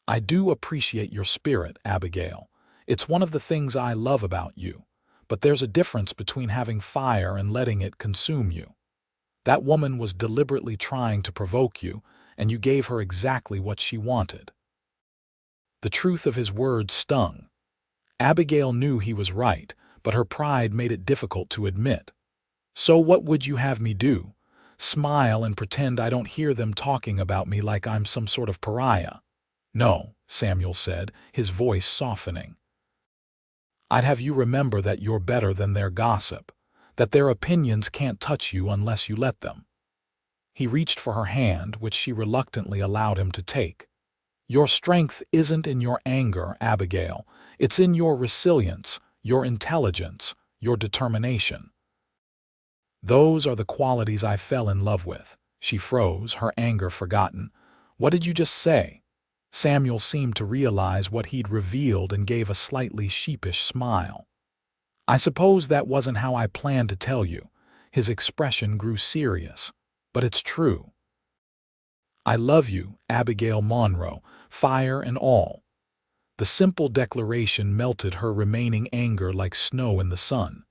"I do appreciate your spirit, Abigail. It's one of the things I love about you. But there's a difference between having fire and letting it consume you. That woman was deliberately trying to provoke you, and you gave her exactly what she wanted." The truth of his words stung. Abigail knew he was right, but her pride made it difficult to admit. "So what would you have me do? Smile and pretend I don't hear them talking about me like I'm some sort of pariah?" "No," Samuel said, his voice softening. "I'd have you remember that you're better than their gossip, that their opinions can't touch you unless you let them." He reached for her hand, which she reluctantly allowed him to take. "Your strength isn't in your anger, Abigail. It's in your resilience, your intelligence, your determination. Those are the qualities I fell in love with." She froze, her anger forgotten. "What did you just say?" Samuel seemed to realize what he'd revealed and gave a slightly sheepish smile. "I suppose that wasn't how I planned to tell you." His expression grew serious. "But it's true. I love you, Abigail Monroe, fire and all." The simple declaration melted her remaining anger like snow in the sun.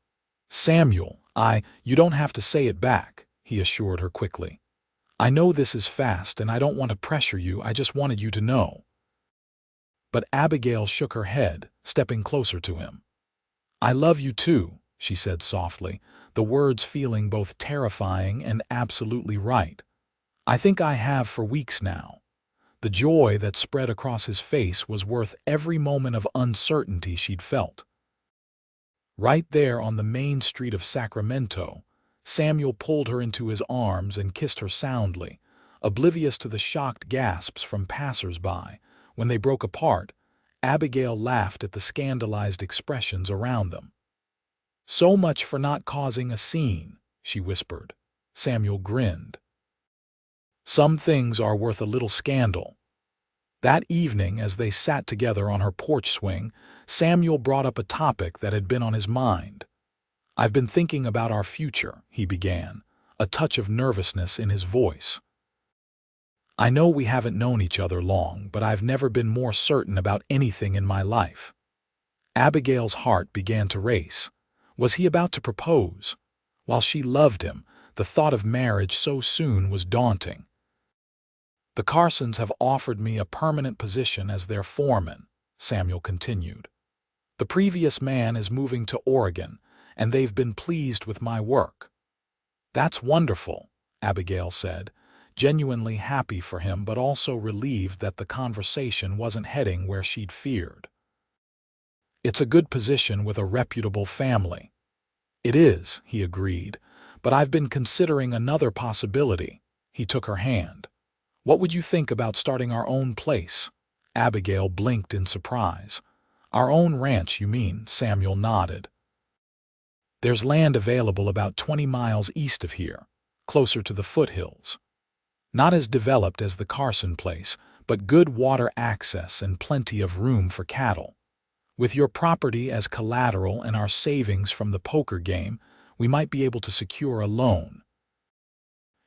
"Samuel, you don't have to say it back," he assured her quickly. "I know this is fast and I don't want to pressure you, I just wanted you to know." But Abigail shook her head, stepping closer to him. "I love you too," she said softly, the words feeling both terrifying and absolutely right. "I think I have for weeks now." The joy that spread across his face was worth every moment of uncertainty she'd felt. Right there on the main street of Sacramento, Samuel pulled her into his arms and kissed her soundly, oblivious to the shocked gasps from passers-by. When they broke apart, Abigail laughed at the scandalized expressions around them. "So much for not causing a scene," she whispered. Samuel grinned. "Some things are worth a little scandal." That evening, as they sat together on her porch swing, Samuel brought up a topic that had been on his mind. "I've been thinking about our future," he began, a touch of nervousness in his voice. "I know we haven't known each other long, but I've never been more certain about anything in my life." Abigail's heart began to race. Was he about to propose? While she loved him, the thought of marriage so soon was daunting. "The Carsons have offered me a permanent position as their foreman," Samuel continued. "The previous man is moving to Oregon, and they've been pleased with my work." "That's wonderful," Abigail said, genuinely happy for him but also relieved that the conversation wasn't heading where she'd feared. "It's a good position with a reputable family." "It is," he agreed, "but I've been considering another possibility." He took her hand. "What would you think about starting our own place?" Abigail blinked in surprise. "Our own ranch, you mean?" Samuel nodded. "There's land available about 20 miles east of here, closer to the foothills. Not as developed as the Carson place, but good water access and plenty of room for cattle. With your property as collateral and our savings from the poker game, we might be able to secure a loan."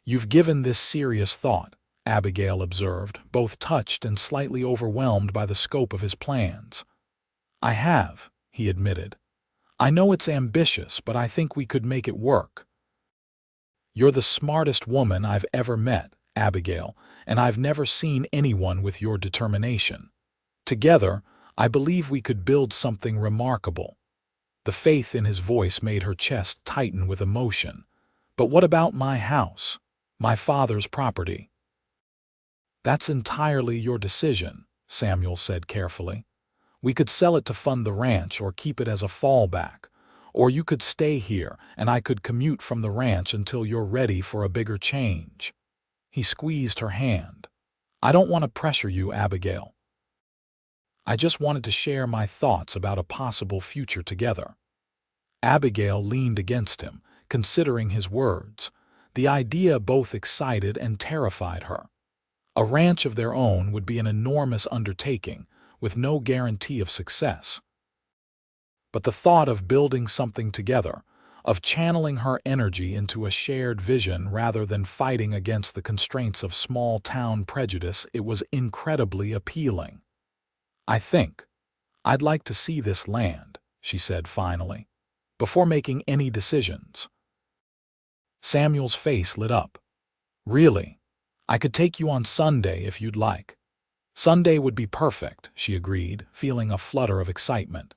"You've given this serious thought," Abigail observed, both touched and slightly overwhelmed by the scope of his plans. "I have," he admitted. "I know it's ambitious, but I think we could make it work." "You're the smartest woman I've ever met, Abigail, and I've never seen anyone with your determination. Together, I believe we could build something remarkable." The faith in his voice made her chest tighten with emotion. "But what about my house? My father's property?" "That's entirely your decision," Samuel said carefully. "We could sell it to fund the ranch or keep it as a fallback. Or you could stay here and I could commute from the ranch until you're ready for a bigger change." He squeezed her hand. "I don't want to pressure you, Abigail. I just wanted to share my thoughts about a possible future together." Abigail leaned against him, considering his words. The idea both excited and terrified her. A ranch of their own would be an enormous undertaking, with no guarantee of success. But the thought of building something together, of channeling her energy into a shared vision rather than fighting against the constraints of small-town prejudice, it was incredibly appealing. "I think I'd like to see this land," she said finally, "before making any decisions." Samuel's face lit up. "Really? I could take you on Sunday if you'd like." "Sunday would be perfect," she agreed, feeling a flutter of excitement.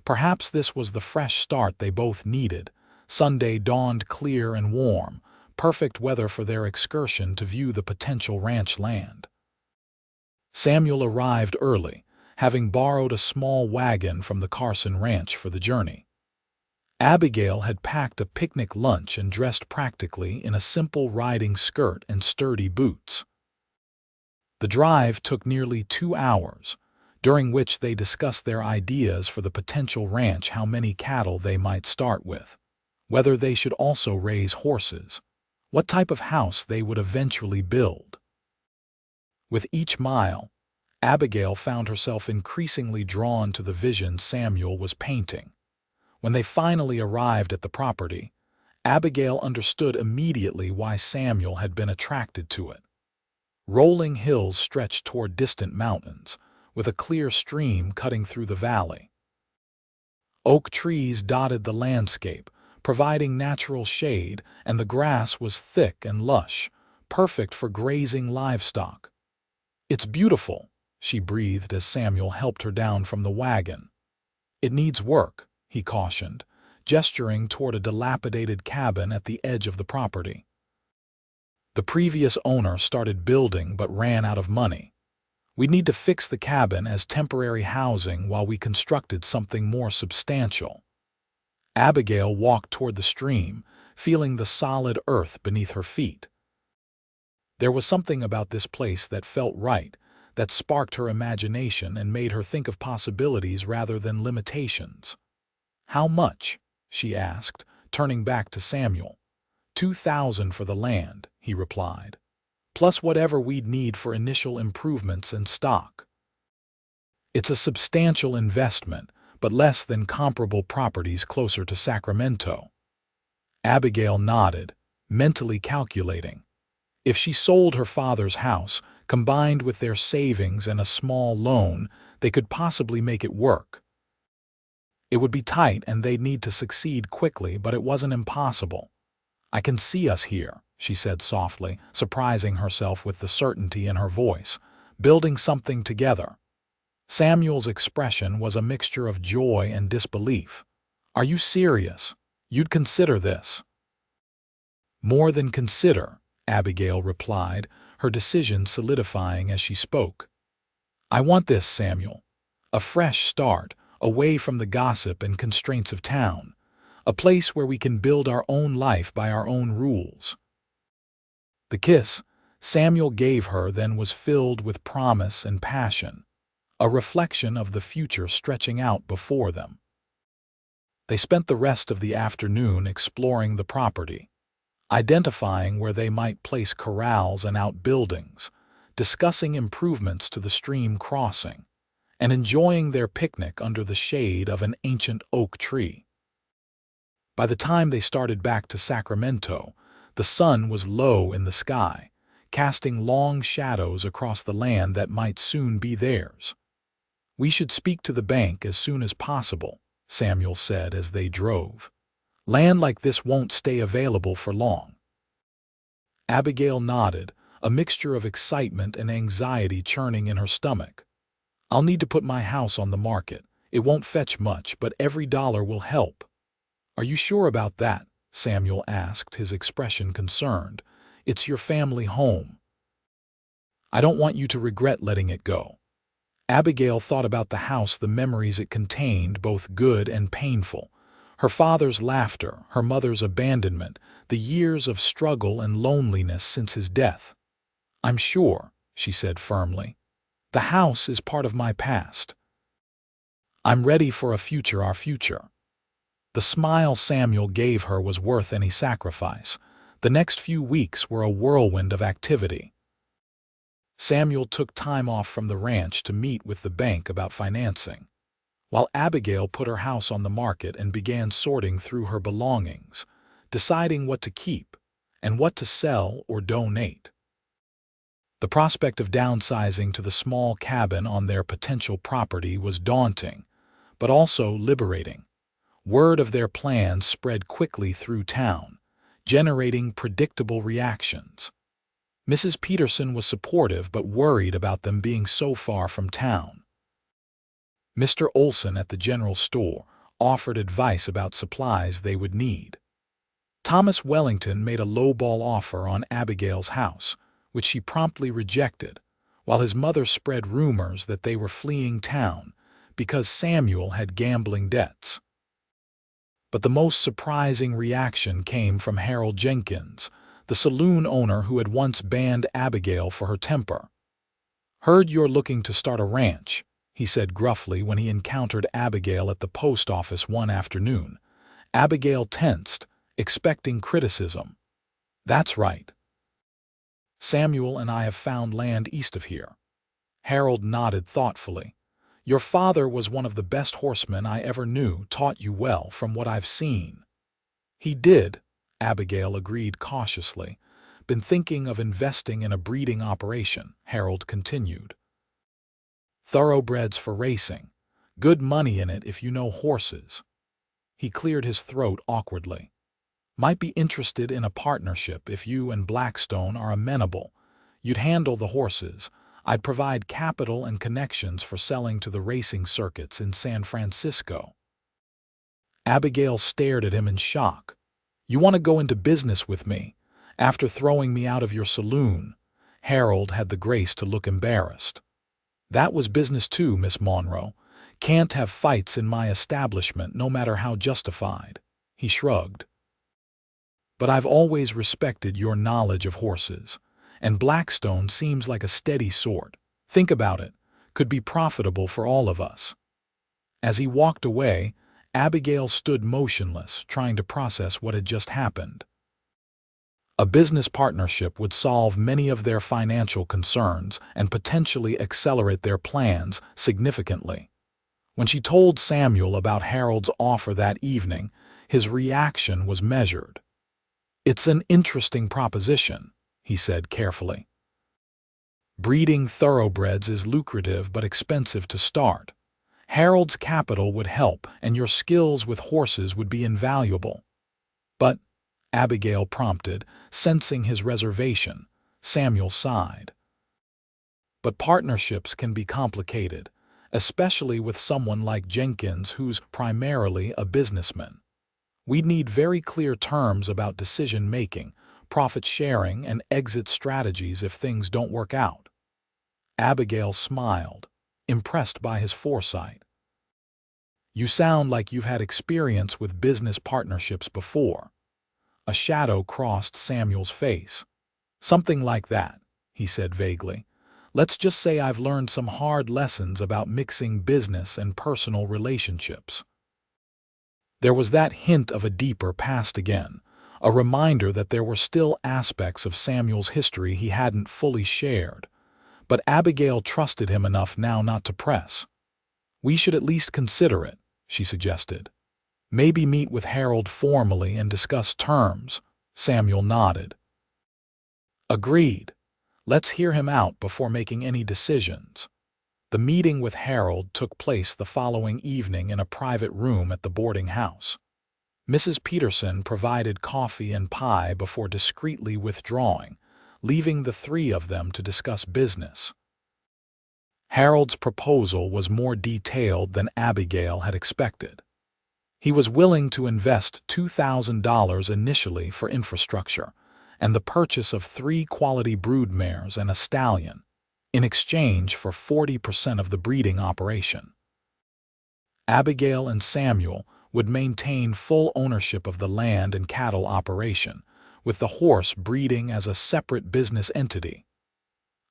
Perhaps this was the fresh start they both needed. Sunday dawned clear and warm, perfect weather for their excursion to view the potential ranch land. Samuel arrived early, having borrowed a small wagon from the Carson Ranch for the journey. Abigail had packed a picnic lunch and dressed practically in a simple riding skirt and sturdy boots. The drive took nearly 2 hours, during which they discussed their ideas for the potential ranch, how many cattle they might start with, whether they should also raise horses, what type of house they would eventually build. With each mile, Abigail found herself increasingly drawn to the vision Samuel was painting. When they finally arrived at the property, Abigail understood immediately why Samuel had been attracted to it. Rolling hills stretched toward distant mountains, with a clear stream cutting through the valley. Oak trees dotted the landscape, providing natural shade, and the grass was thick and lush, perfect for grazing livestock. "It's beautiful," she breathed as Samuel helped her down from the wagon. "It needs work," he cautioned, gesturing toward a dilapidated cabin at the edge of the property. "The previous owner started building but ran out of money. We'd need to fix the cabin as temporary housing while we constructed something more substantial." Abigail walked toward the stream, feeling the solid earth beneath her feet. There was something about this place that felt right, that sparked her imagination and made her think of possibilities rather than limitations. "How much?" she asked, turning back to Samuel. "2,000 for the land," he replied, "plus whatever we'd need for initial improvements and stock. It's a substantial investment, but less than comparable properties closer to Sacramento." Abigail nodded, mentally calculating. If she sold her father's house, combined with their savings and a small loan, they could possibly make it work. It would be tight and they'd need to succeed quickly, but it wasn't impossible. "I can see us here," she said softly, surprising herself with the certainty in her voice, "building something together." Samuel's expression was a mixture of joy and disbelief. "Are you serious? You'd consider this?" "More than consider," Abigail replied, her decision solidifying as she spoke. "I want this, Samuel. A fresh start, away from the gossip and constraints of town. A place where we can build our own life by our own rules." The kiss Samuel gave her then was filled with promise and passion, a reflection of the future stretching out before them. They spent the rest of the afternoon exploring the property, identifying where they might place corrals and outbuildings, discussing improvements to the stream crossing, and enjoying their picnic under the shade of an ancient oak tree. By the time they started back to Sacramento, the sun was low in the sky, casting long shadows across the land that might soon be theirs. "We should speak to the bank as soon as possible," Samuel said as they drove. "Land like this won't stay available for long." Abigail nodded, a mixture of excitement and anxiety churning in her stomach. "I'll need to put my house on the market. It won't fetch much, but every dollar will help." "Are you sure about that?" Samuel asked, his expression concerned. "It's your family home. I don't want you to regret letting it go." Abigail thought about the house, the memories it contained, both good and painful. Her father's laughter, her mother's abandonment, the years of struggle and loneliness since his death. "I'm sure," she said firmly. "The house is part of my past. I'm ready for our future." The smile Samuel gave her was worth any sacrifice. The next few weeks were a whirlwind of activity. Samuel took time off from the ranch to meet with the bank about financing, while Abigail put her house on the market and began sorting through her belongings, deciding what to keep and what to sell or donate. The prospect of downsizing to the small cabin on their potential property was daunting, but also liberating. Word of their plans spread quickly through town, generating predictable reactions. Mrs. Peterson was supportive but worried about them being so far from town. Mr. Olson at the general store offered advice about supplies they would need. Thomas Wellington made a lowball offer on Abigail's house, which she promptly rejected, while his mother spread rumors that they were fleeing town because Samuel had gambling debts. But the most surprising reaction came from Harold Jenkins, the saloon owner who had once banned Abigail for her temper. "Heard you're looking to start a ranch," he said gruffly when he encountered Abigail at the post office one afternoon. Abigail tensed, expecting criticism. "That's right. Samuel and I have found land east of here." Harold nodded thoughtfully. "Your father was one of the best horsemen I ever knew, taught you well from what I've seen." "He did," Abigail agreed cautiously. "Been thinking of investing in a breeding operation," Harold continued. "Thoroughbreds for racing. Good money in it if you know horses." He cleared his throat awkwardly. "Might be interested in a partnership if you and Blackstone are amenable. You'd handle the horses. I'd provide capital and connections for selling to the racing circuits in San Francisco." Abigail stared at him in shock. "You want to go into business with me, after throwing me out of your saloon?" Harold had the grace to look embarrassed. "That was business too, Miss Monroe. Can't have fights in my establishment, no matter how justified." He shrugged. but I've always respected your knowledge of horses, and Blackstone seems like a steady sort. Think about it, could be profitable for all of us." As he walked away, Abigail stood motionless, trying to process what had just happened. A business partnership would solve many of their financial concerns and potentially accelerate their plans significantly. When she told Samuel about Harold's offer that evening, his reaction was measured. "It's an interesting proposition," he said carefully. "Breeding thoroughbreds is lucrative but expensive to start. Harold's capital would help, and your skills with horses would be invaluable." "But," Abigail prompted, sensing his reservation. Samuel sighed. "But partnerships can be complicated, especially with someone like Jenkins who's primarily a businessman. We'd need very clear terms about decision-making, profit-sharing, and exit strategies if things don't work out." Abigail smiled, impressed by his foresight. "You sound like you've had experience with business partnerships before." A shadow crossed Samuel's face. "Something like that," he said vaguely. "Let's just say I've learned some hard lessons about mixing business and personal relationships." There was that hint of a deeper past again, a reminder that there were still aspects of Samuel's history he hadn't fully shared. But Abigail trusted him enough now not to press. "We should at least consider it," she suggested. "Maybe meet with Harold formally and discuss terms." Samuel nodded. "Agreed. Let's hear him out before making any decisions." The meeting with Harold took place the following evening in a private room at the boarding house. Mrs. Peterson provided coffee and pie before discreetly withdrawing, leaving the three of them to discuss business. Harold's proposal was more detailed than Abigail had expected. He was willing to invest $2,000 initially for infrastructure and the purchase of 3 quality broodmares and a stallion, in exchange for 40% of the breeding operation. Abigail and Samuel would maintain full ownership of the land and cattle operation, with the horse breeding as a separate business entity.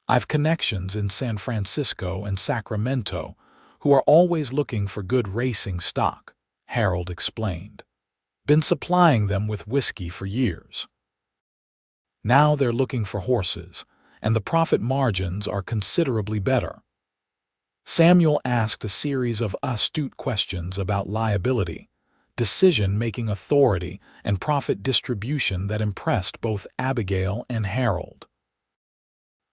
"I've connections in San Francisco and Sacramento who are always looking for good racing stock," Harold explained. "Been supplying them with whiskey for years. Now they're looking for horses, and the profit margins are considerably better." Samuel asked a series of astute questions about liability, decision-making authority, and profit distribution that impressed both Abigail and Harold.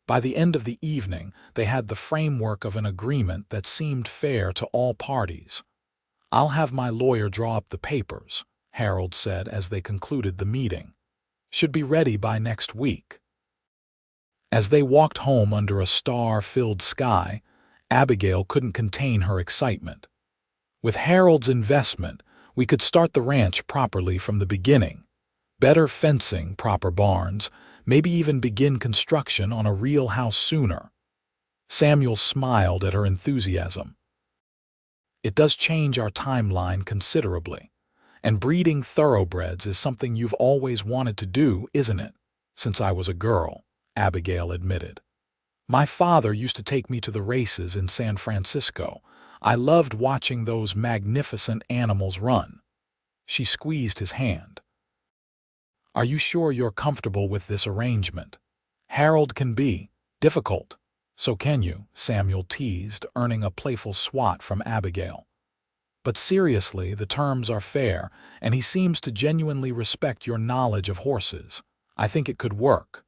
By the end of the evening, they had the framework of an agreement that seemed fair to all parties. "I'll have my lawyer draw up the papers," Harold said as they concluded the meeting. "Should be ready by next week." As they walked home under a star-filled sky, Abigail couldn't contain her excitement. "With Harold's investment, we could start the ranch properly from the beginning. Better fencing, proper barns, maybe even begin construction on a real house sooner." Samuel smiled at her enthusiasm. "It does change our timeline considerably. And breeding thoroughbreds is something you've always wanted to do, isn't it?" "Since I was a girl," Abigail admitted. "My father used to take me to the races in San Francisco. I loved watching those magnificent animals run." She squeezed his hand. "Are you sure you're comfortable with this arrangement? Harold can be difficult." "So can you," Samuel teased, earning a playful swat from Abigail. "But seriously, the terms are fair, and he seems to genuinely respect your knowledge of horses. I think it could work."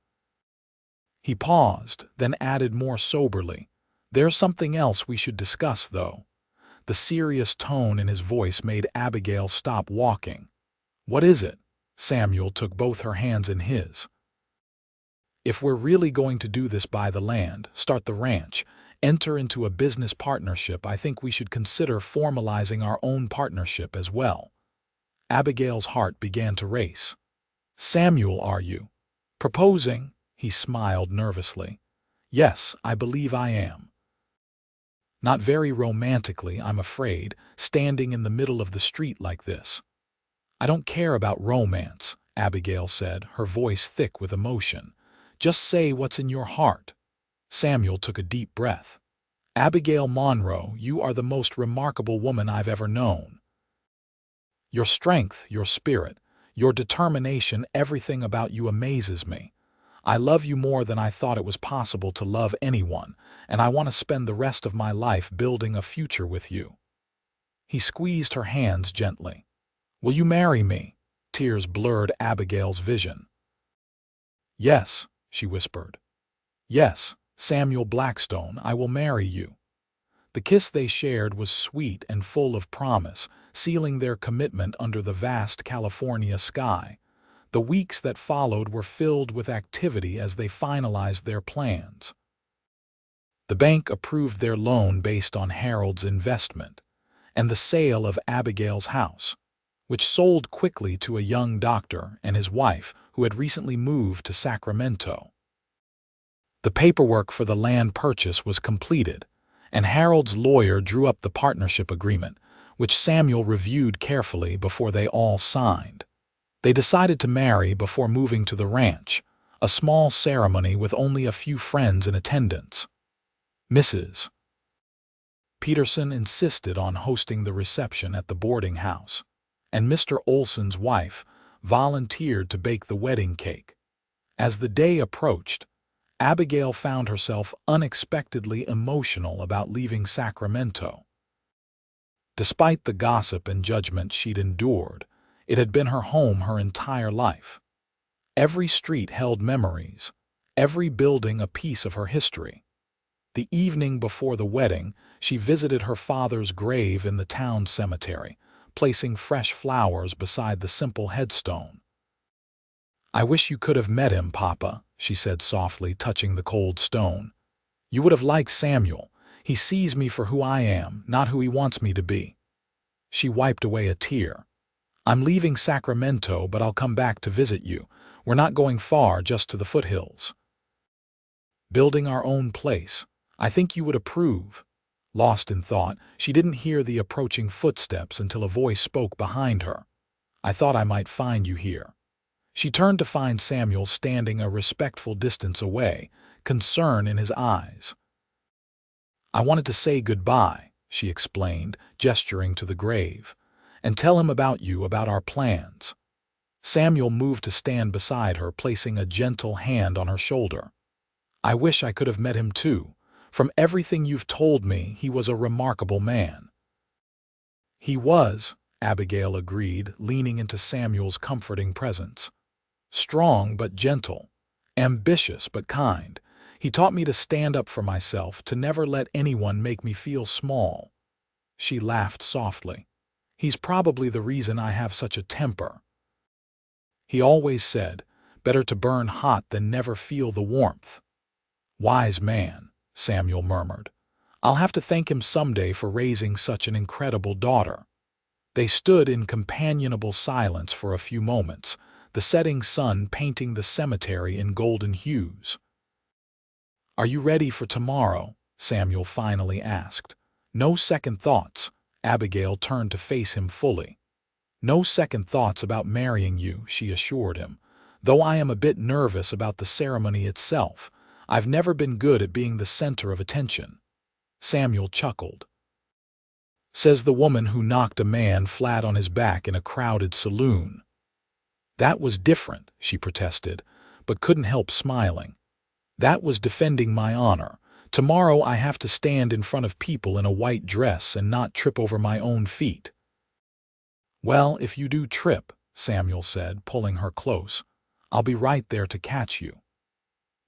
He paused, then added more soberly, "There's something else we should discuss, though." The serious tone in his voice made Abigail stop walking. "What is it?" Samuel took both her hands in his. "If we're really going to do this, buy the land, start the ranch, enter into a business partnership, I think we should consider formalizing our own partnership as well." Abigail's heart began to race. "Samuel, are you proposing?" He smiled nervously. "Yes, I believe I am." "Not very romantically, I'm afraid, standing in the middle of the street like this." "I don't care about romance," Abigail said, her voice thick with emotion. "Just say what's in your heart." Samuel took a deep breath. "Abigail Monroe, you are the most remarkable woman I've ever known. Your strength, your spirit, your determination, everything about you amazes me. I love you more than I thought it was possible to love anyone, and I want to spend the rest of my life building a future with you." He squeezed her hands gently. "Will you marry me?" Tears blurred Abigail's vision. "Yes," she whispered. "Yes, Samuel Blackstone, I will marry you." The kiss they shared was sweet and full of promise, sealing their commitment under the vast California sky. The weeks that followed were filled with activity as they finalized their plans. The bank approved their loan based on Harold's investment, and the sale of Abigail's house, which sold quickly to a young doctor and his wife who had recently moved to Sacramento. The paperwork for the land purchase was completed, and Harold's lawyer drew up the partnership agreement, which Samuel reviewed carefully before they all signed. They decided to marry before moving to the ranch, a small ceremony with only a few friends in attendance. Mrs. Peterson insisted on hosting the reception at the boarding house, and Mr. Olson's wife volunteered to bake the wedding cake. As the day approached, Abigail found herself unexpectedly emotional about leaving Sacramento. Despite the gossip and judgment she'd endured, it had been her home her entire life. Every street held memories, every building a piece of her history. The evening before the wedding, she visited her father's grave in the town cemetery, placing fresh flowers beside the simple headstone. "I wish you could have met him, Papa," she said softly, touching the cold stone. "You would have liked Samuel. He sees me for who I am, not who he wants me to be." She wiped away a tear. "I'm leaving Sacramento, but I'll come back to visit you. We're not going far, just to the foothills. Building our own place. I think you would approve." Lost in thought, she didn't hear the approaching footsteps until a voice spoke behind her. "I thought I might find you here." She turned to find Samuel standing a respectful distance away, concern in his eyes. "I wanted to say goodbye," she explained, gesturing to the grave, "and tell him about you, about our plans." Samuel moved to stand beside her, placing a gentle hand on her shoulder. "I wish I could have met him too. From everything you've told me, he was a remarkable man." "He was," Abigail agreed, leaning into Samuel's comforting presence. "Strong but gentle, ambitious but kind. He taught me to stand up for myself, to never let anyone make me feel small." She laughed softly. "He's probably the reason I have such a temper. He always said, better to burn hot than never feel the warmth." "Wise man," Samuel murmured. "I'll have to thank him someday for raising such an incredible daughter." They stood in companionable silence for a few moments, the setting sun painting the cemetery in golden hues. "Are you ready for tomorrow?" Samuel finally asked. "No second thoughts." Abigail turned to face him fully. "No second thoughts about marrying you," she assured him. "Though I am a bit nervous about the ceremony itself. I've never been good at being the center of attention." Samuel chuckled. "Says the woman who knocked a man flat on his back in a crowded saloon." "That was different," she protested, but couldn't help smiling. "That was defending my honor. Tomorrow I have to stand in front of people in a white dress and not trip over my own feet." "Well, if you do trip," Samuel said, pulling her close, "I'll be right there to catch you."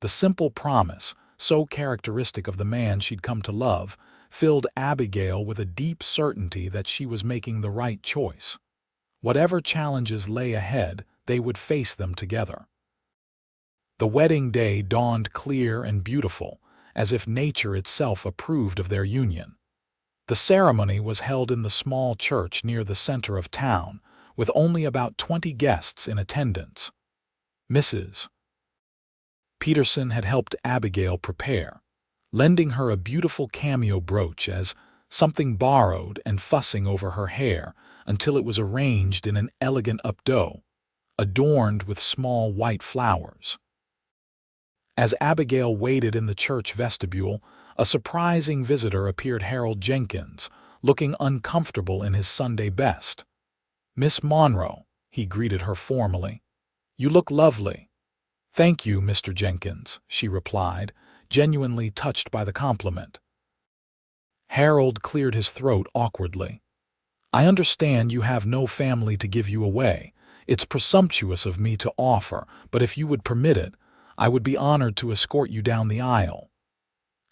The simple promise, so characteristic of the man she'd come to love, filled Abigail with a deep certainty that she was making the right choice. Whatever challenges lay ahead, they would face them together. The wedding day dawned clear and beautiful, as if nature itself approved of their union. The ceremony was held in the small church near the center of town, with only about 20 guests in attendance. Mrs. Peterson had helped Abigail prepare, lending her a beautiful cameo brooch as something borrowed and fussing over her hair until it was arranged in an elegant updo. adorned with small white flowers. As Abigail waited in the church vestibule, a surprising visitor appeared. Harold Jenkins, looking uncomfortable in his Sunday best. "Miss Monroe," he greeted her formally. "You look lovely." "Thank you, Mr. Jenkins," she replied, genuinely touched by the compliment. Harold cleared his throat awkwardly. "I understand you have no family to give you away. It's presumptuous of me to offer, but if you would permit it, I would be honored to escort you down the aisle."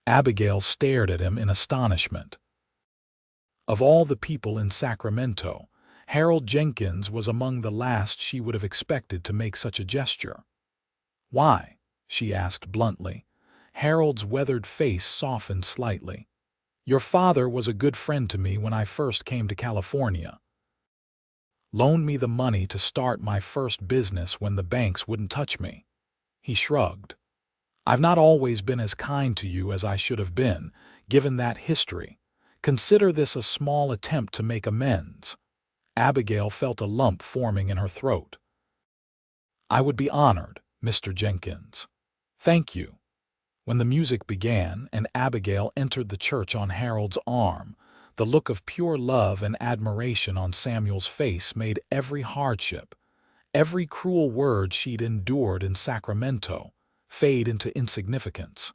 Abigail stared at him in astonishment. Of all the people in Sacramento, Harold Jenkins was among the last she would have expected to make such a gesture. "Why?" she asked bluntly. Harold's weathered face softened slightly. "Your father was a good friend to me when I first came to California. Loaned me the money to start my first business when the banks wouldn't touch me." He shrugged. "I've not always been as kind to you as I should have been, given that history. Consider this a small attempt to make amends." Abigail felt a lump forming in her throat. "I would be honored, Mr. Jenkins. Thank you." When the music began and Abigail entered the church on Harold's arm, the look of pure love and admiration on Samuel's face made every hardship, every cruel word she'd endured in Sacramento, fade into insignificance.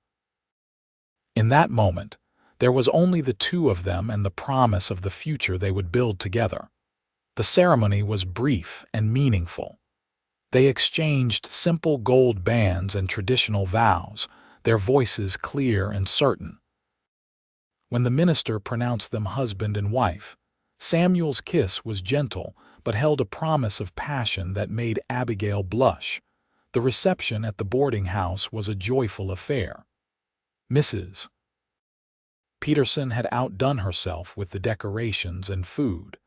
In that moment, there was only the two of them and the promise of the future they would build together. The ceremony was brief and meaningful. They exchanged simple gold bands and traditional vows, their voices clear and certain. When the minister pronounced them husband and wife, Samuel's kiss was gentle but held a promise of passion that made Abigail blush. The reception at the boarding house was a joyful affair. Mrs. Peterson had outdone herself with the decorations and food,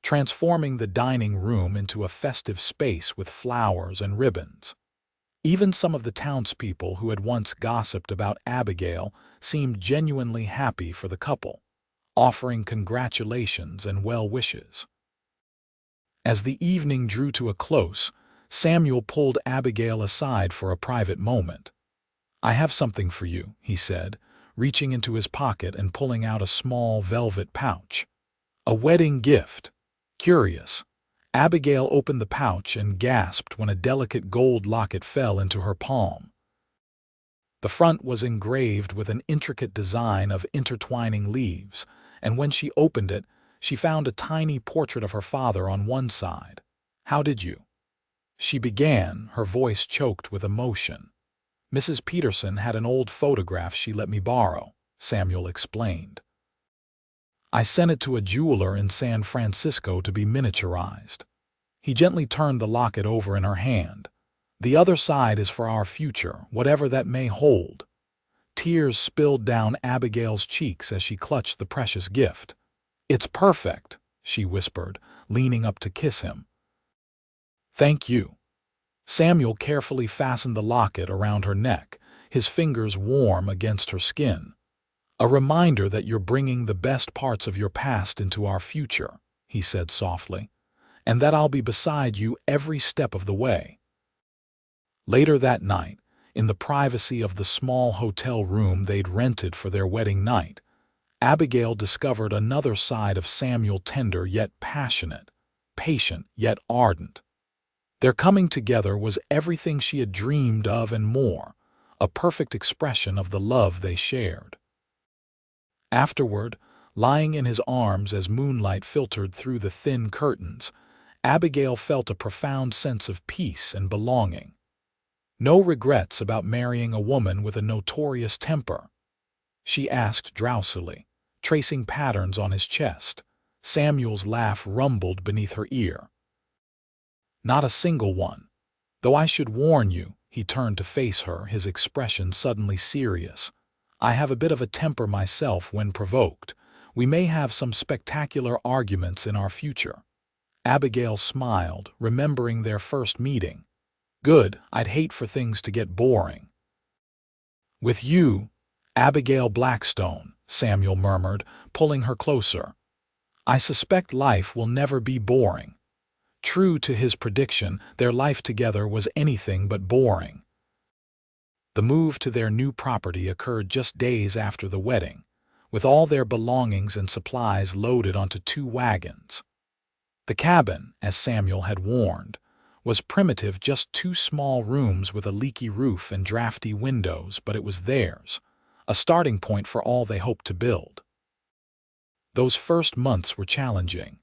transforming the dining room into a festive space with flowers and ribbons. Even some of the townspeople who had once gossiped about Abigail seemed genuinely happy for the couple, offering congratulations and well wishes. As the evening drew to a close, Samuel pulled Abigail aside for a private moment. "I have something for you," he said, reaching into his pocket and pulling out a small velvet pouch. "A wedding gift." Curious, Abigail opened the pouch and gasped when a delicate gold locket fell into her palm. The front was engraved with an intricate design of intertwining leaves, and when she opened it, she found a tiny portrait of her father on one side. "How did you?" she began, her voice choked with emotion. "Mrs. Peterson had an old photograph she let me borrow," Samuel explained. "I sent it to a jeweler in San Francisco to be miniaturized." He gently turned the locket over in her hand. "The other side is for our future, whatever that may hold." Tears spilled down Abigail's cheeks as she clutched the precious gift. "It's perfect," she whispered, leaning up to kiss him. "Thank you." Samuel carefully fastened the locket around her neck, his fingers warm against her skin. "A reminder that you're bringing the best parts of your past into our future," he said softly, "and that I'll be beside you every step of the way." Later that night, in the privacy of the small hotel room they'd rented for their wedding night, Abigail discovered another side of Samuel, tender yet passionate, patient yet ardent. Their coming together was everything she had dreamed of and more, a perfect expression of the love they shared. Afterward, lying in his arms as moonlight filtered through the thin curtains, Abigail felt a profound sense of peace and belonging. No regrets about marrying a woman with a notorious temper. She asked drowsily, tracing patterns on his chest. Samuel's laugh rumbled beneath her ear. "Not a single one. Though I should warn you," he turned to face her, his expression suddenly serious. "I have a bit of a temper myself when provoked. We may have some spectacular arguments in our future." Abigail smiled, remembering their first meeting. "Good, I'd hate for things to get boring." "With you, Abigail Blackstone," Samuel murmured, pulling her closer. "I suspect life will never be boring. True to his prediction, their life together was anything but boring. The move to their new property occurred just days after the wedding, with all their belongings and supplies loaded onto 2 wagons. The cabin, as Samuel had warned, was primitive, just 2 small rooms with a leaky roof and drafty windows, but it was theirs, a starting point for all they hoped to build. Those first months were challenging.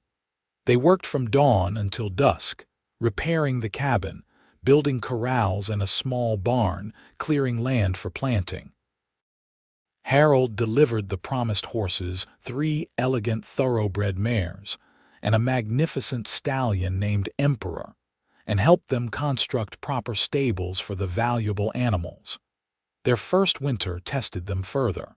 They worked from dawn until dusk, repairing the cabin, building corrals and a small barn, clearing land for planting. Harold delivered the promised horses, 3 elegant thoroughbred mares, and a magnificent stallion named Emperor, and helped them construct proper stables for the valuable animals. Their first winter tested them further.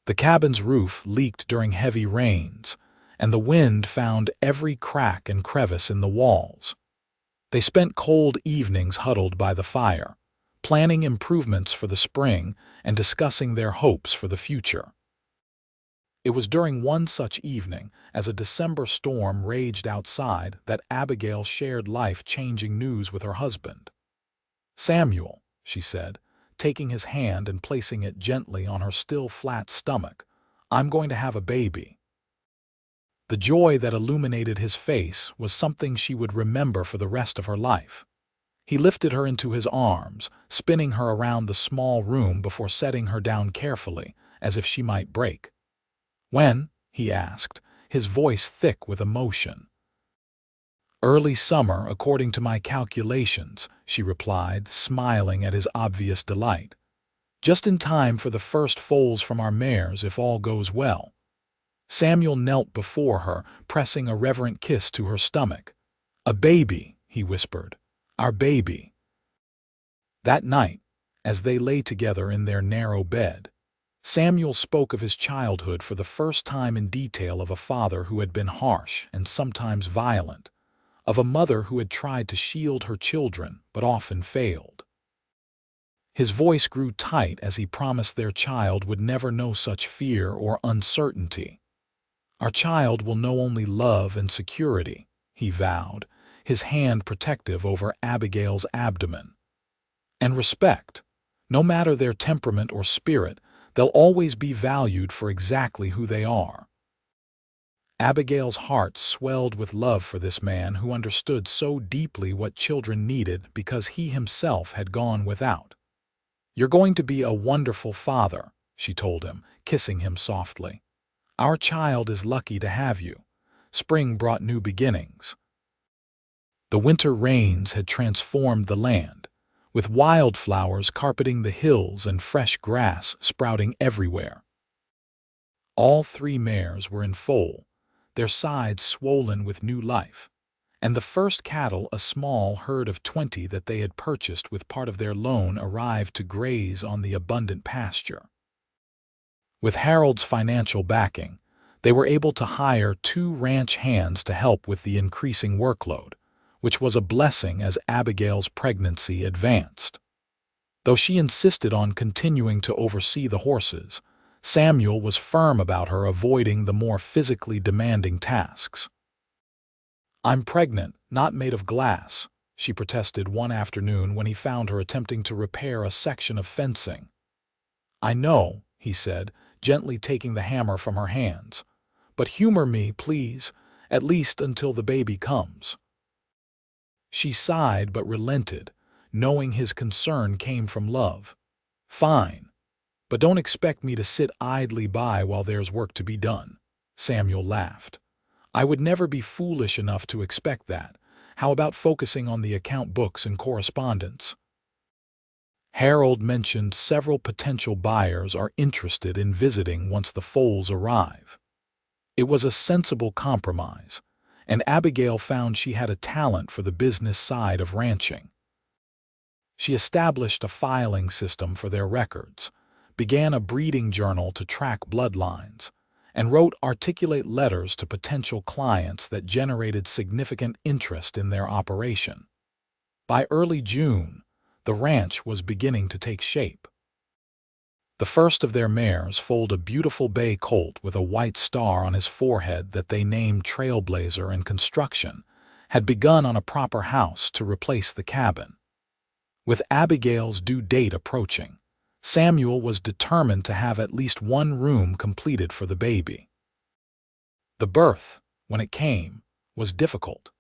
The cabin's roof leaked during heavy rains, and the wind found every crack and crevice in the walls. They spent cold evenings huddled by the fire, planning improvements for the spring and discussing their hopes for the future. It was during one such evening, as a December storm raged outside, that Abigail shared life-changing news with her husband. "Samuel," she said, taking his hand and placing it gently on her still flat stomach, "I'm going to have a baby." The joy that illuminated his face was something she would remember for the rest of her life. He lifted her into his arms, spinning her around the small room before setting her down carefully, as if she might break. "When?" he asked, his voice thick with emotion. "Early summer, according to my calculations," she replied, smiling at his obvious delight. "Just in time for the first foals from our mares, if all goes well." Samuel knelt before her, pressing a reverent kiss to her stomach. "A baby," he whispered. "Our baby." That night, as they lay together in their narrow bed, Samuel spoke of his childhood for the first time in detail, of a father who had been harsh and sometimes violent, of a mother who had tried to shield her children but often failed. His voice grew tight as he promised their child would never know such fear or uncertainty. "Our child will know only love and security," he vowed, his hand protective over Abigail's abdomen. "And respect. No matter their temperament or spirit, they'll always be valued for exactly who they are." Abigail's heart swelled with love for this man who understood so deeply what children needed because he himself had gone without. "You're going to be a wonderful father," she told him, kissing him softly. "Our child is lucky to have you." Spring brought new beginnings. The winter rains had transformed the land, with wildflowers carpeting the hills and fresh grass sprouting everywhere. All 3 mares were in foal, their sides swollen with new life, and the first cattle, a small herd of 20 that they had purchased with part of their loan, arrived to graze on the abundant pasture. With Harold's financial backing, they were able to hire 2 ranch hands to help with the increasing workload, which was a blessing as Abigail's pregnancy advanced. Though she insisted on continuing to oversee the horses, Samuel was firm about her avoiding the more physically demanding tasks. "I'm pregnant, not made of glass," she protested one afternoon when he found her attempting to repair a section of fencing. "I know," he said, gently taking the hammer from her hands. "But humor me, please, at least until the baby comes." She sighed but relented, knowing his concern came from love. "Fine, but don't expect me to sit idly by while there's work to be done," Samuel laughed. "I would never be foolish enough to expect that. How about focusing on the account books and correspondence?" Harold mentioned several potential buyers are interested in visiting once the foals arrive. It was a sensible compromise, and Abigail found she had a talent for the business side of ranching. She established a filing system for their records, began a breeding journal to track bloodlines, and wrote articulate letters to potential clients that generated significant interest in their operation. By early June, the ranch was beginning to take shape. The first of their mares foaled a beautiful bay colt with a white star on his forehead that they named Trailblazer, and construction had begun on a proper house to replace the cabin. With Abigail's due date approaching, Samuel was determined to have at least one room completed for the baby. The birth, when it came, was difficult.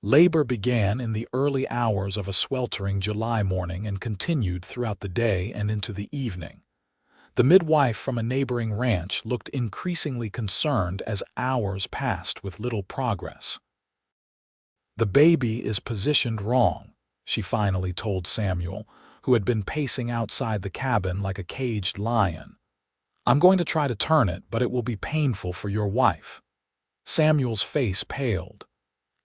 Labor began in the early hours of a sweltering July morning and continued throughout the day and into the evening. The midwife from a neighboring ranch looked increasingly concerned as hours passed with little progress. "The baby is positioned wrong," she finally told Samuel, who had been pacing outside the cabin like a caged lion. "I'm going to try to turn it, but it will be painful for your wife." Samuel's face paled.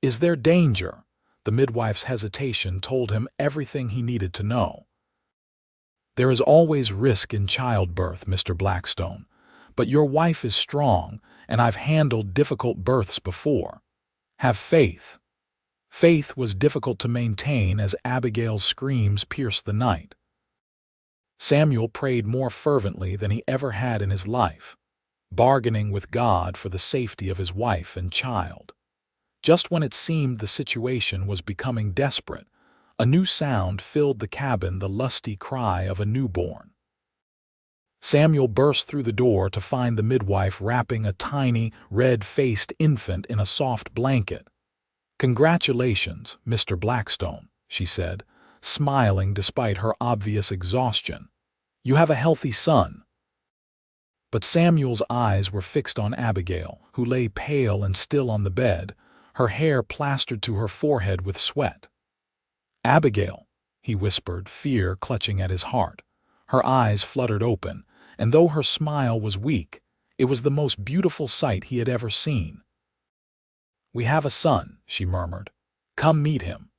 "Is there danger?" The midwife's hesitation told him everything he needed to know. "There is always risk in childbirth, Mr. Blackstone, but your wife is strong, and I've handled difficult births before. Have faith." Faith was difficult to maintain as Abigail's screams pierced the night. Samuel prayed more fervently than he ever had in his life, bargaining with God for the safety of his wife and child. Just when it seemed the situation was becoming desperate, a new sound filled the cabin, the lusty cry of a newborn. Samuel burst through the door to find the midwife wrapping a tiny, red-faced infant in a soft blanket. "Congratulations, Mr. Blackstone," she said, smiling despite her obvious exhaustion. "You have a healthy son." But Samuel's eyes were fixed on Abigail, who lay pale and still on the bed, her hair plastered to her forehead with sweat. "Abigail," he whispered, fear clutching at his heart. Her eyes fluttered open, and though her smile was weak, it was the most beautiful sight he had ever seen. "We have a son," she murmured. "Come meet him."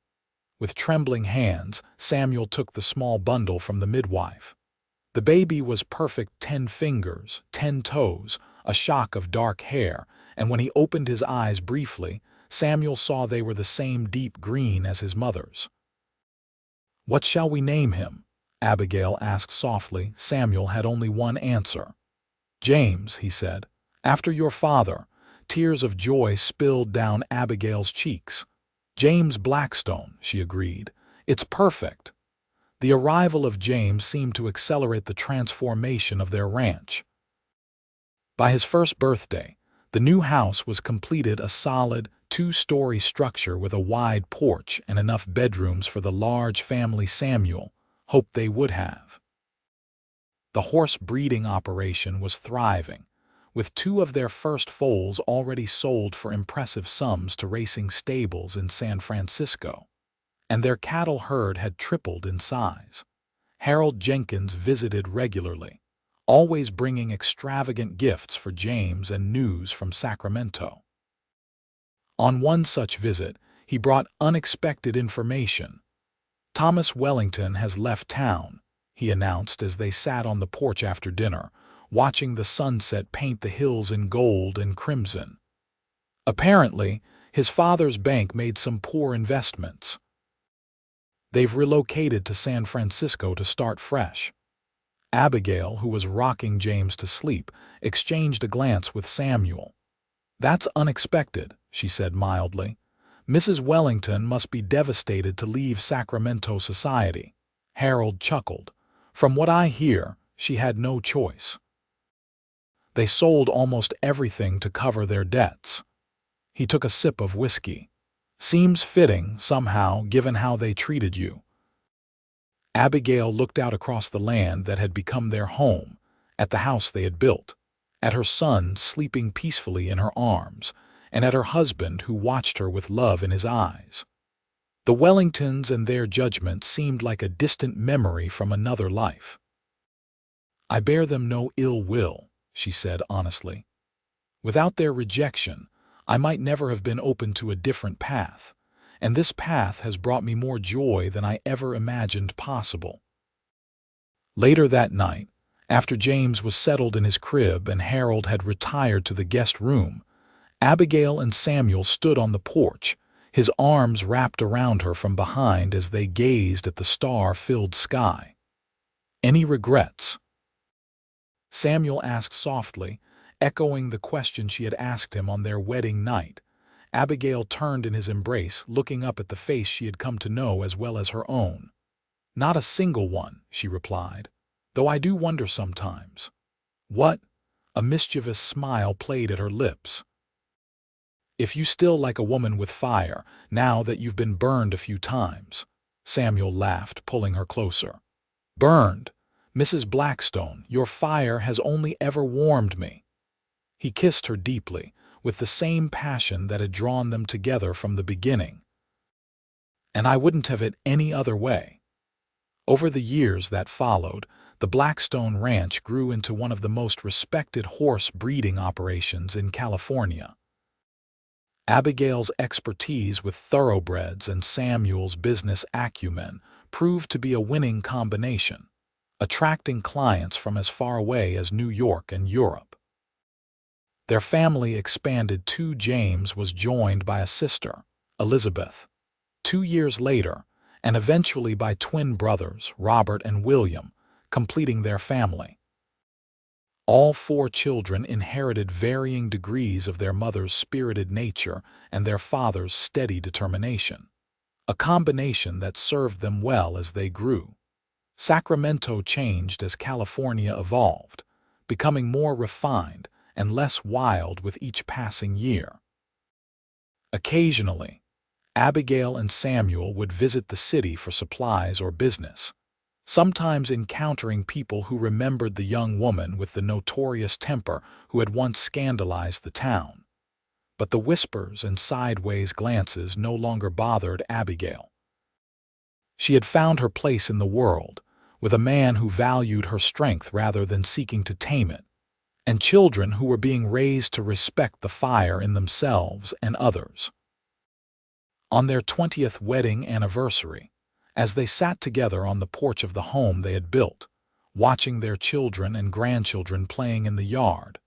With trembling hands, Samuel took the small bundle from the midwife. The baby was perfect 10 fingers, 10 toes, a shock of dark hair, and when he opened his eyes briefly, Samuel saw they were the same deep green as his mother's. "What shall we name him?" Abigail asked softly. Samuel had only one answer. "James," he said. "After your father." Tears of joy spilled down Abigail's cheeks. "James Blackstone," she agreed. "It's perfect." The arrival of James seemed to accelerate the transformation of their ranch. By his first birthday, the new house was completed, a solid, 2-story structure with a wide porch and enough bedrooms for the large family Samuel hoped they would have. The horse breeding operation was thriving, with 2 of their first foals already sold for impressive sums to racing stables in San Francisco, and their cattle herd had tripled in size. Harold Jenkins visited regularly, always bringing extravagant gifts for James and news from Sacramento. On one such visit, he brought unexpected information. "Thomas Wellington has left town," he announced as they sat on the porch after dinner, watching the sunset paint the hills in gold and crimson. "Apparently, his father's bank made some poor investments. They've relocated to San Francisco to start fresh." Abigail, who was rocking James to sleep, exchanged a glance with Samuel. "That's unexpected," she said mildly. "Mrs. Wellington must be devastated to leave Sacramento society." Harold chuckled. "From what I hear, she had no choice. They sold almost everything to cover their debts." He took a sip of whiskey. "Seems fitting, somehow, given how they treated you." Abigail looked out across the land that had become their home, at the house they had built, at her son sleeping peacefully in her arms, and at her husband who watched her with love in his eyes. The Wellingtons and their judgment seemed like a distant memory from another life. "I bear them no ill will," she said honestly. "Without their rejection, I might never have been open to a different path, and this path has brought me more joy than I ever imagined possible." Later that night, after James was settled in his crib and Harold had retired to the guest room, Abigail and Samuel stood on the porch, his arms wrapped around her from behind as they gazed at the star-filled sky. "Any regrets?" Samuel asked softly, echoing the question she had asked him on their wedding night, Abigail turned in his embrace, looking up at the face she had come to know as well as her own. "Not a single one," she replied, "though I do wonder sometimes." "What?" A mischievous smile played at her lips. "If you still like a woman with fire, now that you've been burned a few times." Samuel laughed, pulling her closer. "Burned? Mrs. Blackstone, your fire has only ever warmed me." He kissed her deeply, with the same passion that had drawn them together from the beginning. "And I wouldn't have it any other way." Over the years that followed, the Blackstone Ranch grew into one of the most respected horse breeding operations in California. Abigail's expertise with thoroughbreds and Samuel's business acumen proved to be a winning combination, attracting clients from as far away as New York and Europe. Their family expanded too. James was joined by a sister, Elizabeth, 2 years later, and eventually by twin brothers, Robert and William, completing their family. All 4 children inherited varying degrees of their mother's spirited nature and their father's steady determination, a combination that served them well as they grew. Sacramento changed as California evolved, becoming more refined and less wild with each passing year. Occasionally, Abigail and Samuel would visit the city for supplies or business, sometimes encountering people who remembered the young woman with the notorious temper who had once scandalized the town. But the whispers and sideways glances no longer bothered Abigail. She had found her place in the world, with a man who valued her strength rather than seeking to tame it, and children who were being raised to respect the fire in themselves and others. On their 20th wedding anniversary, as they sat together on the porch of the home they had built, watching their children and grandchildren playing in the yard,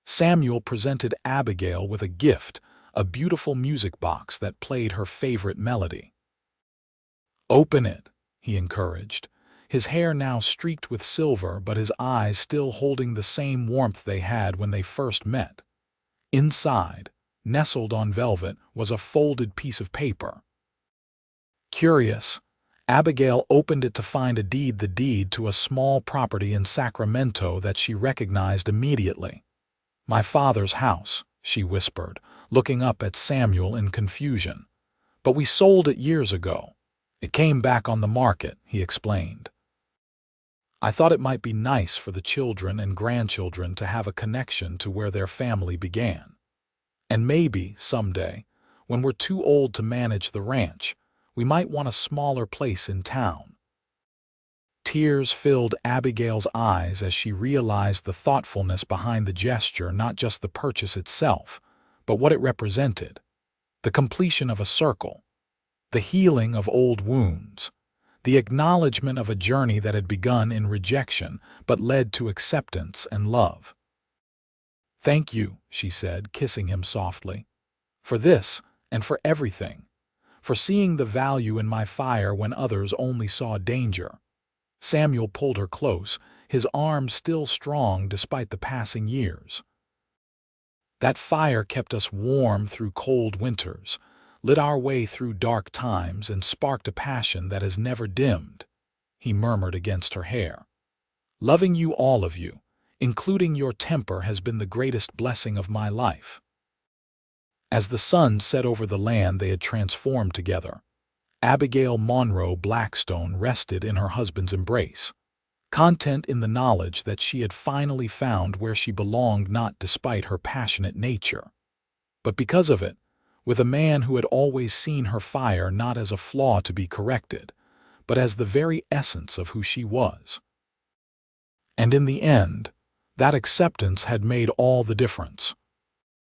Samuel presented Abigail with a gift, a beautiful music box that played her favorite melody. "Open it," he encouraged, his hair now streaked with silver but his eyes still holding the same warmth they had when they first met. Inside, nestled on velvet, was a folded piece of paper. Curious, Abigail opened it to find the deed to a small property in Sacramento that she recognized immediately. "My father's house," she whispered, looking up at Samuel in confusion. "But we sold it years ago. It came back on the market," he explained. "I thought it might be nice for the children and grandchildren to have a connection to where their family began. And maybe, someday, when we're too old to manage the ranch, we might want a smaller place in town." Tears filled Abigail's eyes as she realized the thoughtfulness behind the gesture, not just the purchase itself, but what it represented: the completion of a circle, the healing of old wounds, the acknowledgement of a journey that had begun in rejection but led to acceptance and love. "Thank you," she said, kissing him softly, "for this and for everything, for seeing the value in my fire when others only saw danger." Samuel pulled her close, his arms still strong despite the passing years. "That fire kept us warm through cold winters, lit our way through dark times, and sparked a passion that has never dimmed," he murmured against her hair. "Loving you, all of you, including your temper, has been the greatest blessing of my life." As the sun set over the land they had transformed together, Abigail Monroe Blackstone rested in her husband's embrace, content in the knowledge that she had finally found where she belonged, not despite her passionate nature, but because of it, with a man who had always seen her fire not as a flaw to be corrected, but as the very essence of who she was. And in the end, that acceptance had made all the difference.